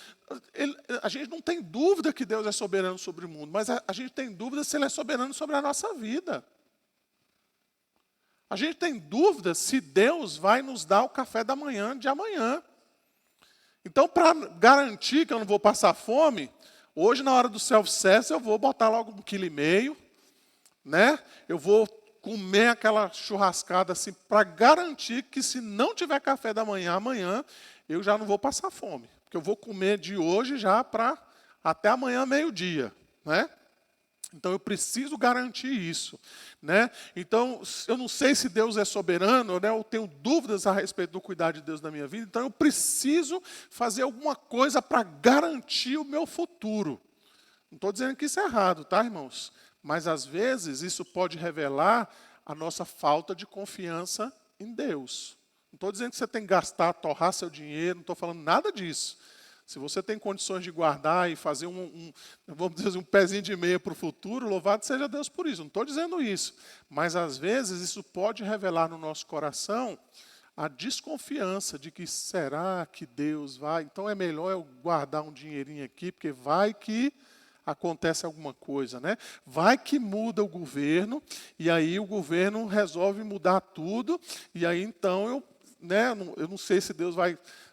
a gente não tem dúvida que Deus é soberano sobre o mundo, mas a gente tem dúvida se Ele é soberano sobre a nossa vida. A gente tem dúvida se Deus vai nos dar o café da manhã de amanhã. Então, para garantir que eu não vou passar fome, hoje na hora do self-service eu vou botar logo 1,5 kg, né? Eu vou comer aquela churrascada assim, para garantir que se não tiver café da manhã amanhã, eu já não vou passar fome. Porque eu vou comer de hoje já para até amanhã meio-dia, né? Então eu preciso garantir isso, né? Então eu não sei se Deus é soberano, né? Eu tenho dúvidas a respeito do cuidado de Deus na minha vida, então eu preciso fazer alguma coisa para garantir o meu futuro. Não estou dizendo que isso é errado, tá, irmãos? Mas às vezes isso pode revelar a nossa falta de confiança em Deus. Não estou dizendo que você tem que gastar, torrar seu dinheiro, não estou falando nada disso. Se você tem condições de guardar e fazer vamos dizer, um pezinho de meia para o futuro, louvado seja Deus por isso. Não estou dizendo isso. Mas, às vezes, isso pode revelar no nosso coração a desconfiança de que será que Deus vai? Então, é melhor eu guardar um dinheirinho aqui, porque vai que acontece alguma coisa, né? Vai que muda o governo, e aí o governo resolve mudar tudo, e aí, então, eu não sei se Deus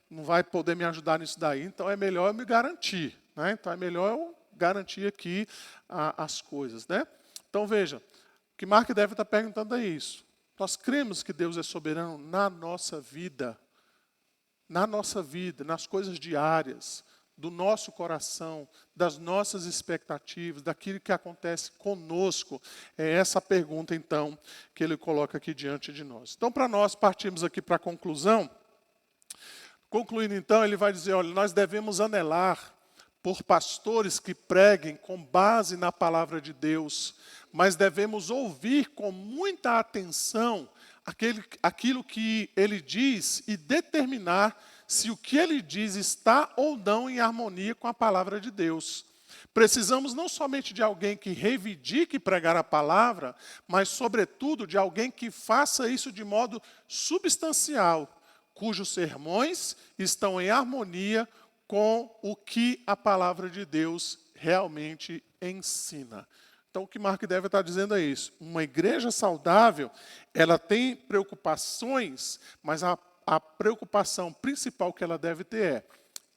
não vai poder me ajudar nisso daí, então é melhor eu me garantir, né? Então é melhor eu garantir aqui as coisas, né? Então veja, o que Mark deve estar perguntando é isso. Nós cremos que Deus é soberano na nossa vida, nas coisas diárias, do nosso coração, das nossas expectativas, daquilo que acontece conosco. É essa pergunta, então, que ele coloca aqui diante de nós. Então, para nós partirmos aqui para a conclusão, concluindo, então, ele vai dizer, olha, nós devemos anelar por pastores que preguem com base na palavra de Deus, mas devemos ouvir com muita atenção aquilo que ele diz e determinar se o que ele diz está ou não em harmonia com a palavra de Deus. Precisamos não somente de alguém que reivindique pregar a palavra, mas, sobretudo, de alguém que faça isso de modo substancial, cujos sermões estão em harmonia com o que a palavra de Deus realmente ensina. Então, o que Mark deve estar dizendo é isso. Uma igreja saudável, ela tem preocupações, mas a preocupação principal que ela deve ter é: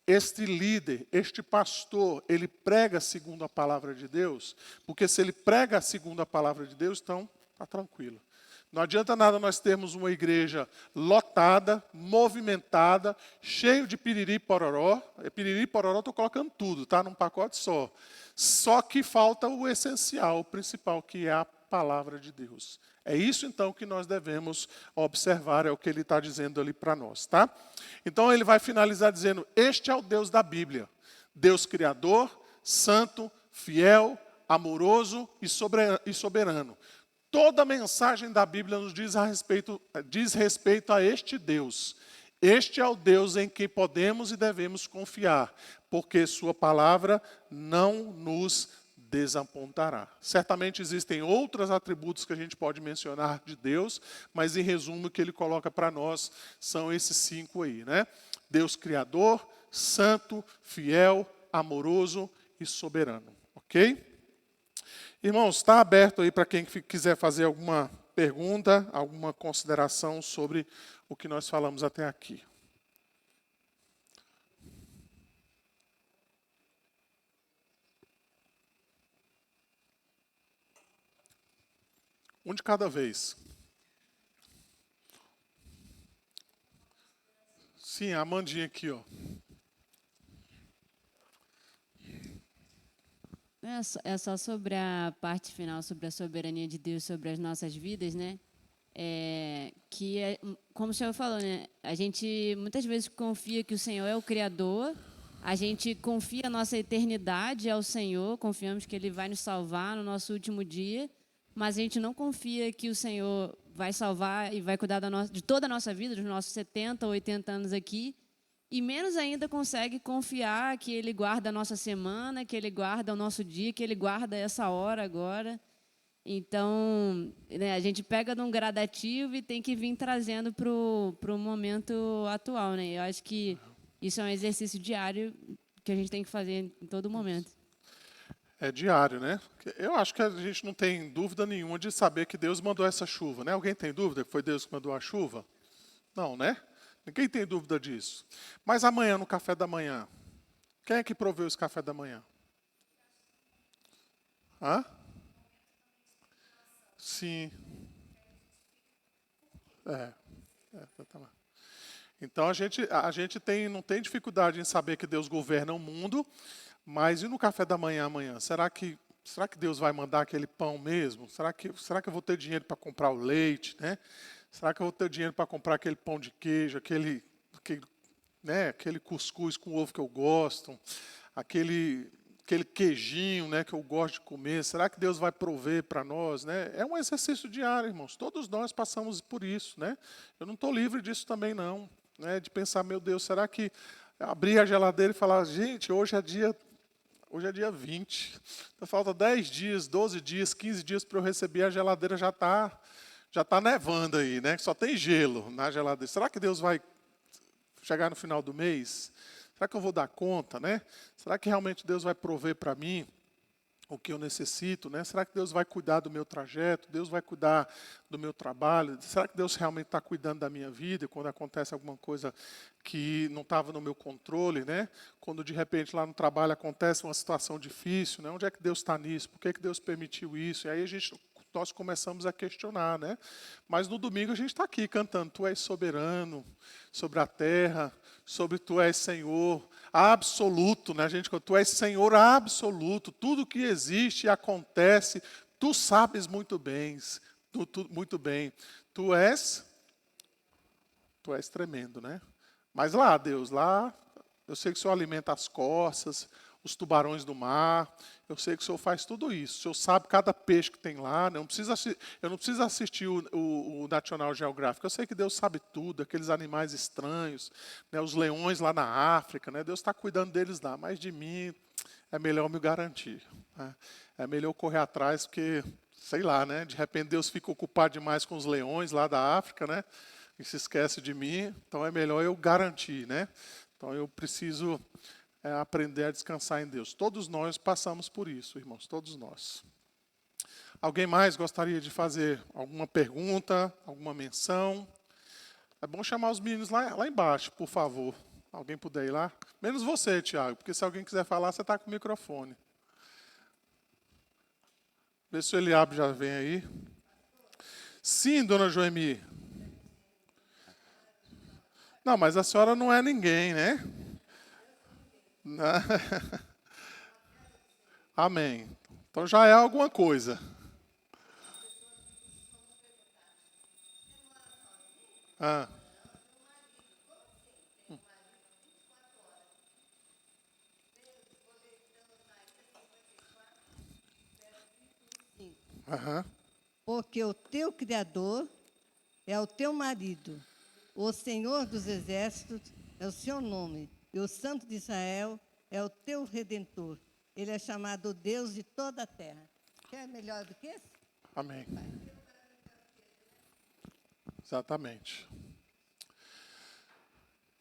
este líder, este pastor, ele prega segundo a palavra de Deus? Porque se ele prega segundo a palavra de Deus, então está tranquilo. Não adianta nada nós termos uma igreja lotada, movimentada, cheio de piriri pororó. Piriri pororó estou colocando tudo, tá? Num pacote só. Só que falta o essencial, o principal, que é a palavra de Deus. É isso, então, que nós devemos observar, é o que ele está dizendo ali para nós, tá? Então, ele vai finalizar dizendo, este é o Deus da Bíblia. Deus criador, santo, fiel, amoroso e soberano. Toda a mensagem da Bíblia nos diz respeito a este Deus. Este é o Deus em que podemos e devemos confiar, porque sua palavra não nos desapontará. Certamente existem outros atributos que a gente pode mencionar de Deus, mas em resumo o que ele coloca para nós são esses 5 aí, né? Deus criador, santo, fiel, amoroso e soberano, ok? Irmãos, está aberto aí para quem quiser fazer alguma pergunta, alguma consideração sobre o que nós falamos até aqui. Um de cada vez. Sim, a Amandinha aqui, ó. É só sobre a parte final, sobre a soberania de Deus sobre as nossas vidas, né? Como o Senhor falou, né? A gente muitas vezes confia que o Senhor é o Criador, a gente confia a nossa eternidade ao Senhor, confiamos que Ele vai nos salvar no nosso último dia, mas a gente não confia que o Senhor vai salvar e vai cuidar de toda a nossa vida, dos nossos 70 ou 80 anos aqui, e menos ainda consegue confiar que Ele guarda a nossa semana, que Ele guarda o nosso dia, que Ele guarda essa hora agora. Então, né, a gente pega num gradativo e tem que vir trazendo para o momento atual, né? Eu acho que isso é um exercício diário que a gente tem que fazer em todo momento. É diário, né? Eu acho que a gente não tem dúvida nenhuma de saber que Deus mandou essa chuva, né? Alguém tem dúvida que foi Deus que mandou a chuva? Não, né? Ninguém tem dúvida disso. Mas amanhã, no café da manhã, quem é que proveu esse café da manhã? Hã? Sim. Tá lá. Então a gente não tem dificuldade em saber que Deus governa o mundo, mas e no café da manhã amanhã? Será que Deus vai mandar aquele pão mesmo? Será que eu vou ter dinheiro para comprar o leite, né? Será que eu vou ter dinheiro para comprar aquele pão de queijo, aquele cuscuz com ovo que eu gosto, aquele queijinho, né, que eu gosto de comer? Será que Deus vai prover para nós, né? É um exercício diário, irmãos. Todos nós passamos por isso, né? Eu não estou livre disso também, não, né? De pensar, meu Deus, será que abrir a geladeira e falar, gente, hoje é dia 20, então falta 10 dias, 12 dias, 15 dias para eu receber, a geladeira já tá nevando aí, né? Só tem gelo na geladeira. Será que Deus vai chegar no final do mês? Será que eu vou dar conta, né? Será que realmente Deus vai prover para mim o que eu necessito, né? Será que Deus vai cuidar do meu trajeto? Deus vai cuidar do meu trabalho? Será que Deus realmente está cuidando da minha vida quando acontece alguma coisa que não estava no meu controle, né? Quando de repente lá no trabalho acontece uma situação difícil, né? Onde é que Deus está nisso? Por que Deus permitiu isso? E aí nós começamos a questionar, né? Mas no domingo a gente está aqui cantando, Tu és soberano sobre a terra, sobre Tu és Senhor absoluto, né, gente? Tu és Senhor absoluto, tudo que existe e acontece, Tu sabes muito bem, muito bem. Tu és tremendo, né? Mas lá, Deus, lá, eu sei que o Senhor alimenta as corças, os tubarões do mar, eu sei que o Senhor faz tudo isso. O Senhor sabe cada peixe que tem lá, né? Eu não preciso assistir o National Geographic, eu sei que Deus sabe tudo, aqueles animais estranhos, né? Os leões lá na África, né? Deus está cuidando deles lá, mas de mim é melhor me garantir, né? É melhor eu correr atrás, porque, sei lá, né? De repente Deus fica ocupado demais com os leões lá da África, né? E se esquece de mim, então é melhor eu garantir, né? Então eu preciso aprender a descansar em Deus. Todos nós passamos por isso, irmãos, todos nós. Alguém mais gostaria de fazer alguma pergunta, alguma menção? É bom chamar os meninos lá embaixo, por favor. Alguém puder ir lá? Menos você, Tiago, porque se alguém quiser falar, você está com o microfone. Vê se o Eliabe já vem aí. Sim, dona Joemi. Não, mas a senhora não é ninguém, né? Amém. Então já é alguma coisa. Porque o teu Criador é o teu marido, o Senhor dos Exércitos é o seu nome, e o Santo de Israel é o teu Redentor. Ele é chamado Deus de toda a terra. Quer melhor do que esse? Amém. Exatamente.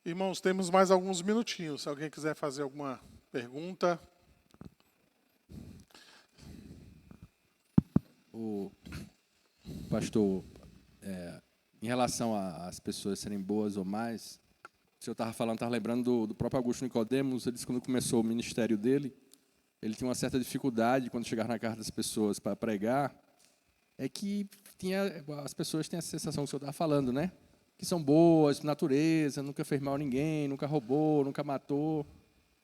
Irmãos, temos mais alguns minutinhos. Se alguém quiser fazer alguma pergunta. O pastor, em relação às pessoas serem boas ou mais, o senhor estava lembrando do próprio Augusto Nicodemos. Ele disse que quando começou o ministério dele, ele tinha uma certa dificuldade quando chegava na casa das pessoas para pregar, é que as pessoas têm a sensação que o senhor estava falando, né? Que são boas, natureza, nunca fez mal a ninguém, nunca roubou, nunca matou,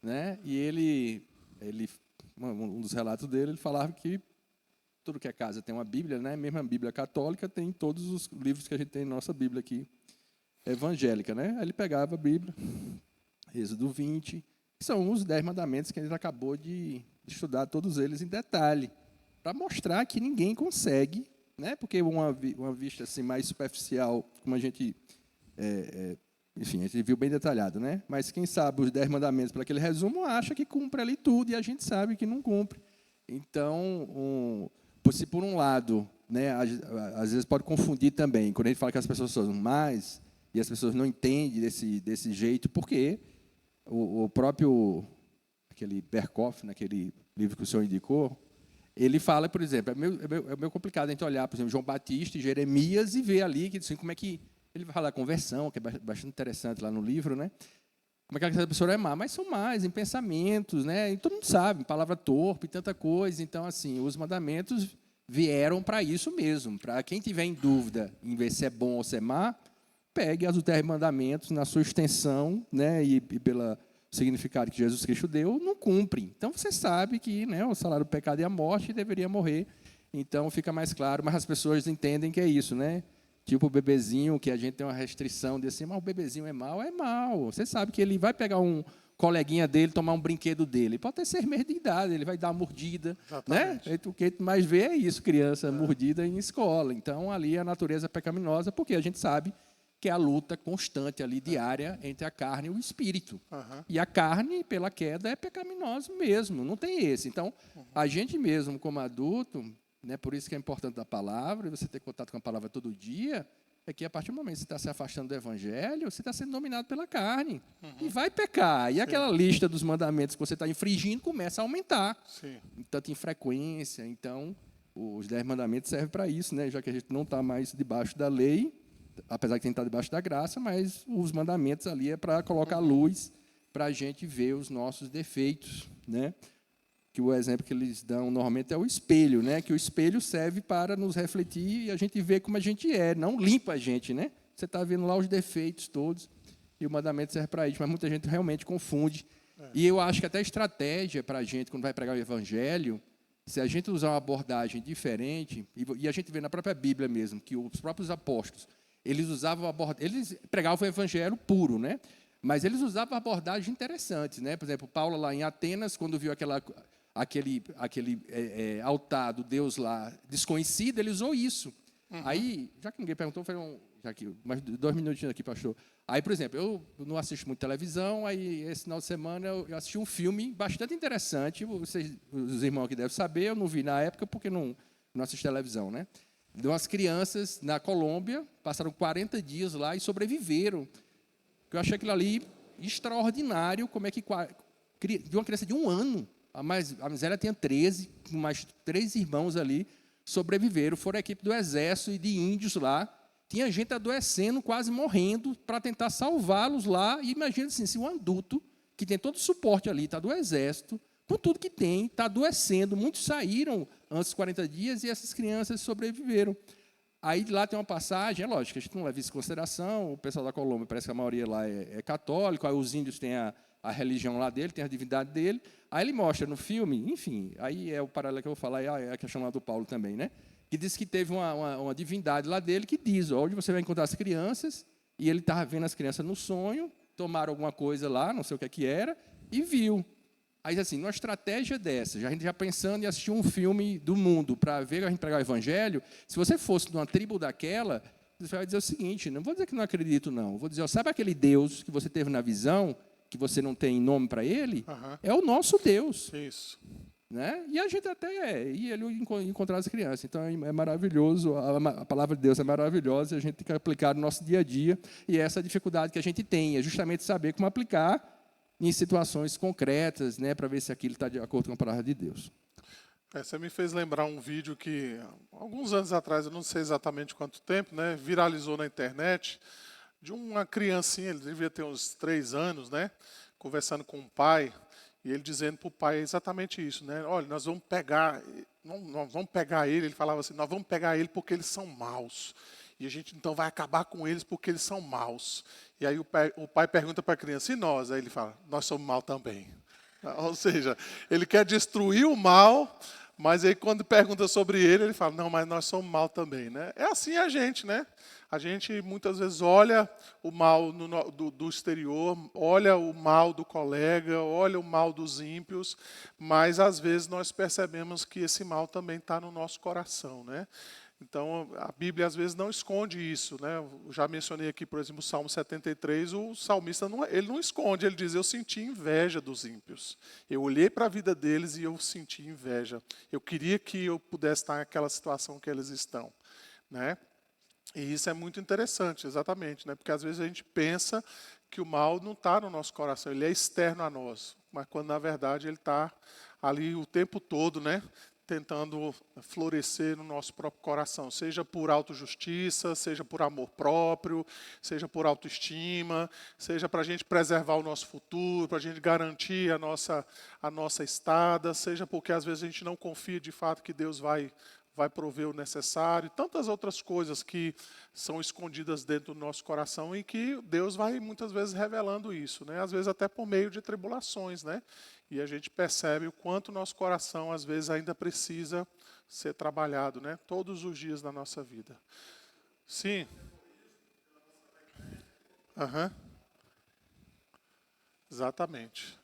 né? E um dos relatos dele, ele falava que tudo que é casa tem uma Bíblia, né? Mesmo a Bíblia católica tem todos os livros que a gente tem na nossa Bíblia aqui, evangélica, né? Aí ele pegava a Bíblia, Êxodo 20, que são os 10 mandamentos que ele acabou de estudar, todos eles em detalhe, para mostrar que ninguém consegue, né? Porque uma vista assim mais superficial, como a gente, enfim, a gente viu bem detalhado, né? Mas quem sabe os 10 mandamentos para aquele resumo acha que cumpre ali tudo e a gente sabe que não cumpre. Então, se por um lado, né, às vezes pode confundir também, quando a gente fala que as pessoas são mais, e as pessoas não entendem desse jeito, porque o próprio, aquele Berkoff, naquele livro que o senhor indicou, ele fala, por exemplo, é meio complicado a gente olhar, por exemplo, João Batista e Jeremias e ver ali que, assim, como é que ele vai falar conversão, que é bastante interessante lá no livro, né? Como é que essa pessoa é má, mas são más em pensamentos, né? E todo mundo sabe, palavra torpe, tanta coisa. Então, assim, os mandamentos vieram para isso mesmo. Para quem tiver em dúvida em ver se é bom ou se é má, pegue os 10 mandamentos na sua extensão, né? E pelo significado que Jesus Cristo deu, não cumpre. Então, você sabe que, né, o salário do pecado é a morte e deveria morrer. Então, fica mais claro, mas as pessoas entendem que é isso, né? Tipo o bebezinho, que a gente tem uma restrição de assim, mas o bebezinho é mau, é mau. Você sabe que ele vai pegar um coleguinha dele, tomar um brinquedo dele. Pode ter 6 meses de idade, ele vai dar uma mordida. Né? O que a gente mais vê é isso, criança mordida em escola. Então, ali a natureza é pecaminosa, porque a gente sabe que é a luta constante ali, diária, entre a carne e o espírito. E a carne, pela queda, é pecaminosa mesmo, não tem esse. Então, a gente mesmo, como adulto, né, por isso que é importante a palavra, e você ter contato com a palavra todo dia, é que a partir do momento que você está se afastando do evangelho, você está sendo dominado pela carne. E vai pecar. E aquela lista dos mandamentos que você está infringindo começa a aumentar. Tanto em frequência. Então, os 10 mandamentos servem para isso, né? Já que a gente não está mais debaixo da lei, apesar de que a gente está debaixo da graça, mas os mandamentos ali é para colocar luz, para a gente ver os nossos defeitos, né? Que o exemplo que eles dão normalmente é o espelho, né? Que o espelho serve para nos refletir e a gente ver como a gente é, não limpa a gente, né? Você está vendo lá os defeitos todos e o mandamento serve para isso, mas muita gente realmente confunde. E eu acho que até a estratégia para a gente, quando vai pregar o evangelho, se a gente usar uma abordagem diferente, e a gente vê na própria Bíblia mesmo, que os próprios apóstolos, eles usavam eles pregavam o evangelho puro, né? Mas eles usavam abordagens interessantes, né? Por exemplo, Paulo lá em Atenas, quando viu aquele altar do Deus lá desconhecido, ele usou isso. Aí, já que ninguém perguntou, mais 2 minutinhos aqui, pastor. Aí, por exemplo, eu não assisto muito televisão, aí esse final de semana eu assisti um filme bastante interessante, os irmãos aqui devem saber, eu não vi na época porque não assisto televisão, né? De umas crianças na Colômbia, passaram 40 dias lá e sobreviveram. Eu achei aquilo ali extraordinário, como é que de uma criança de 1 ano, a mais velha tinha 13, com mais 3 irmãos ali, sobreviveram, foram a equipe do exército e de índios lá, tinha gente adoecendo, quase morrendo, para tentar salvá-los lá, e imagina assim, se um adulto, que tem todo o suporte ali, está do exército, com tudo que tem, está adoecendo, muitos saíram antes dos 40 dias, e essas crianças sobreviveram. Aí lá tem uma passagem, é lógico, a gente não leva isso em consideração, o pessoal da Colômbia, parece que a maioria lá é católico, aí os índios têm a religião lá dele, tem a divindade dele, aí ele mostra no filme, enfim, aí é o paralelo que eu vou falar, é a questão lá do Paulo também, né? Que diz que teve uma divindade lá dele que diz, onde você vai encontrar as crianças, e ele estava vendo as crianças no sonho, tomaram alguma coisa lá, não sei o que era, e viu. Aí, assim, numa estratégia dessa, a gente já pensando em assistir um filme do mundo para ver a gente pregar o evangelho, se você fosse de uma tribo daquela, você vai dizer o seguinte, não vou dizer que não acredito, não. Vou dizer, sabe aquele Deus que você teve na visão, que você não tem nome para ele? É o nosso Deus. Isso. Né? E a gente até ia ali encontrar as crianças. Então, é maravilhoso, a palavra de Deus é maravilhosa, a gente tem que aplicar no nosso dia a dia, e essa é a dificuldade que a gente tem, é justamente saber como aplicar em situações concretas, né, para ver se aquilo está de acordo com a palavra de Deus. Você me fez lembrar um vídeo que, alguns anos atrás, eu não sei exatamente quanto tempo, né, viralizou na internet, de uma criancinha, ele devia ter uns 3 anos, né, conversando com o pai, e ele dizendo para o pai exatamente isso, né, olha, nós vamos pegar ele, ele falava assim, nós vamos pegar ele porque eles são maus. E a gente, então, vai acabar com eles porque eles são maus. E aí o pai pergunta para a criança, e nós? Aí ele fala, nós somos maus também. Ou seja, ele quer destruir o mal, mas aí quando pergunta sobre ele fala, não, mas nós somos mal também. Né? É assim a gente, né? A gente muitas vezes olha o mal do exterior, olha o mal do colega, olha o mal dos ímpios, mas às vezes nós percebemos que esse mal também está no nosso coração, né? Então, a Bíblia às vezes não esconde isso, né? Eu já mencionei aqui, por exemplo, o Salmo 73, o salmista ele não esconde, ele diz: eu senti inveja dos ímpios. Eu olhei para a vida deles e eu senti inveja. Eu queria que eu pudesse estar naquela situação que eles estão, né? E isso é muito interessante, exatamente, né? Porque às vezes a gente pensa que o mal não está no nosso coração, ele é externo a nós, mas quando na verdade ele está ali o tempo todo, né? Tentando florescer no nosso próprio coração, seja por autojustiça, seja por amor próprio, seja por autoestima, seja para a gente preservar o nosso futuro, para a gente garantir a nossa estada, seja porque às vezes a gente não confia de fato que Deus vai prover o necessário, e tantas outras coisas que são escondidas dentro do nosso coração e que Deus vai muitas vezes revelando isso, né? Às vezes até por meio de tribulações, né? E a gente percebe o quanto o nosso coração às vezes ainda precisa ser trabalhado, né? Todos os dias da nossa vida. Sim. Aham. Exatamente.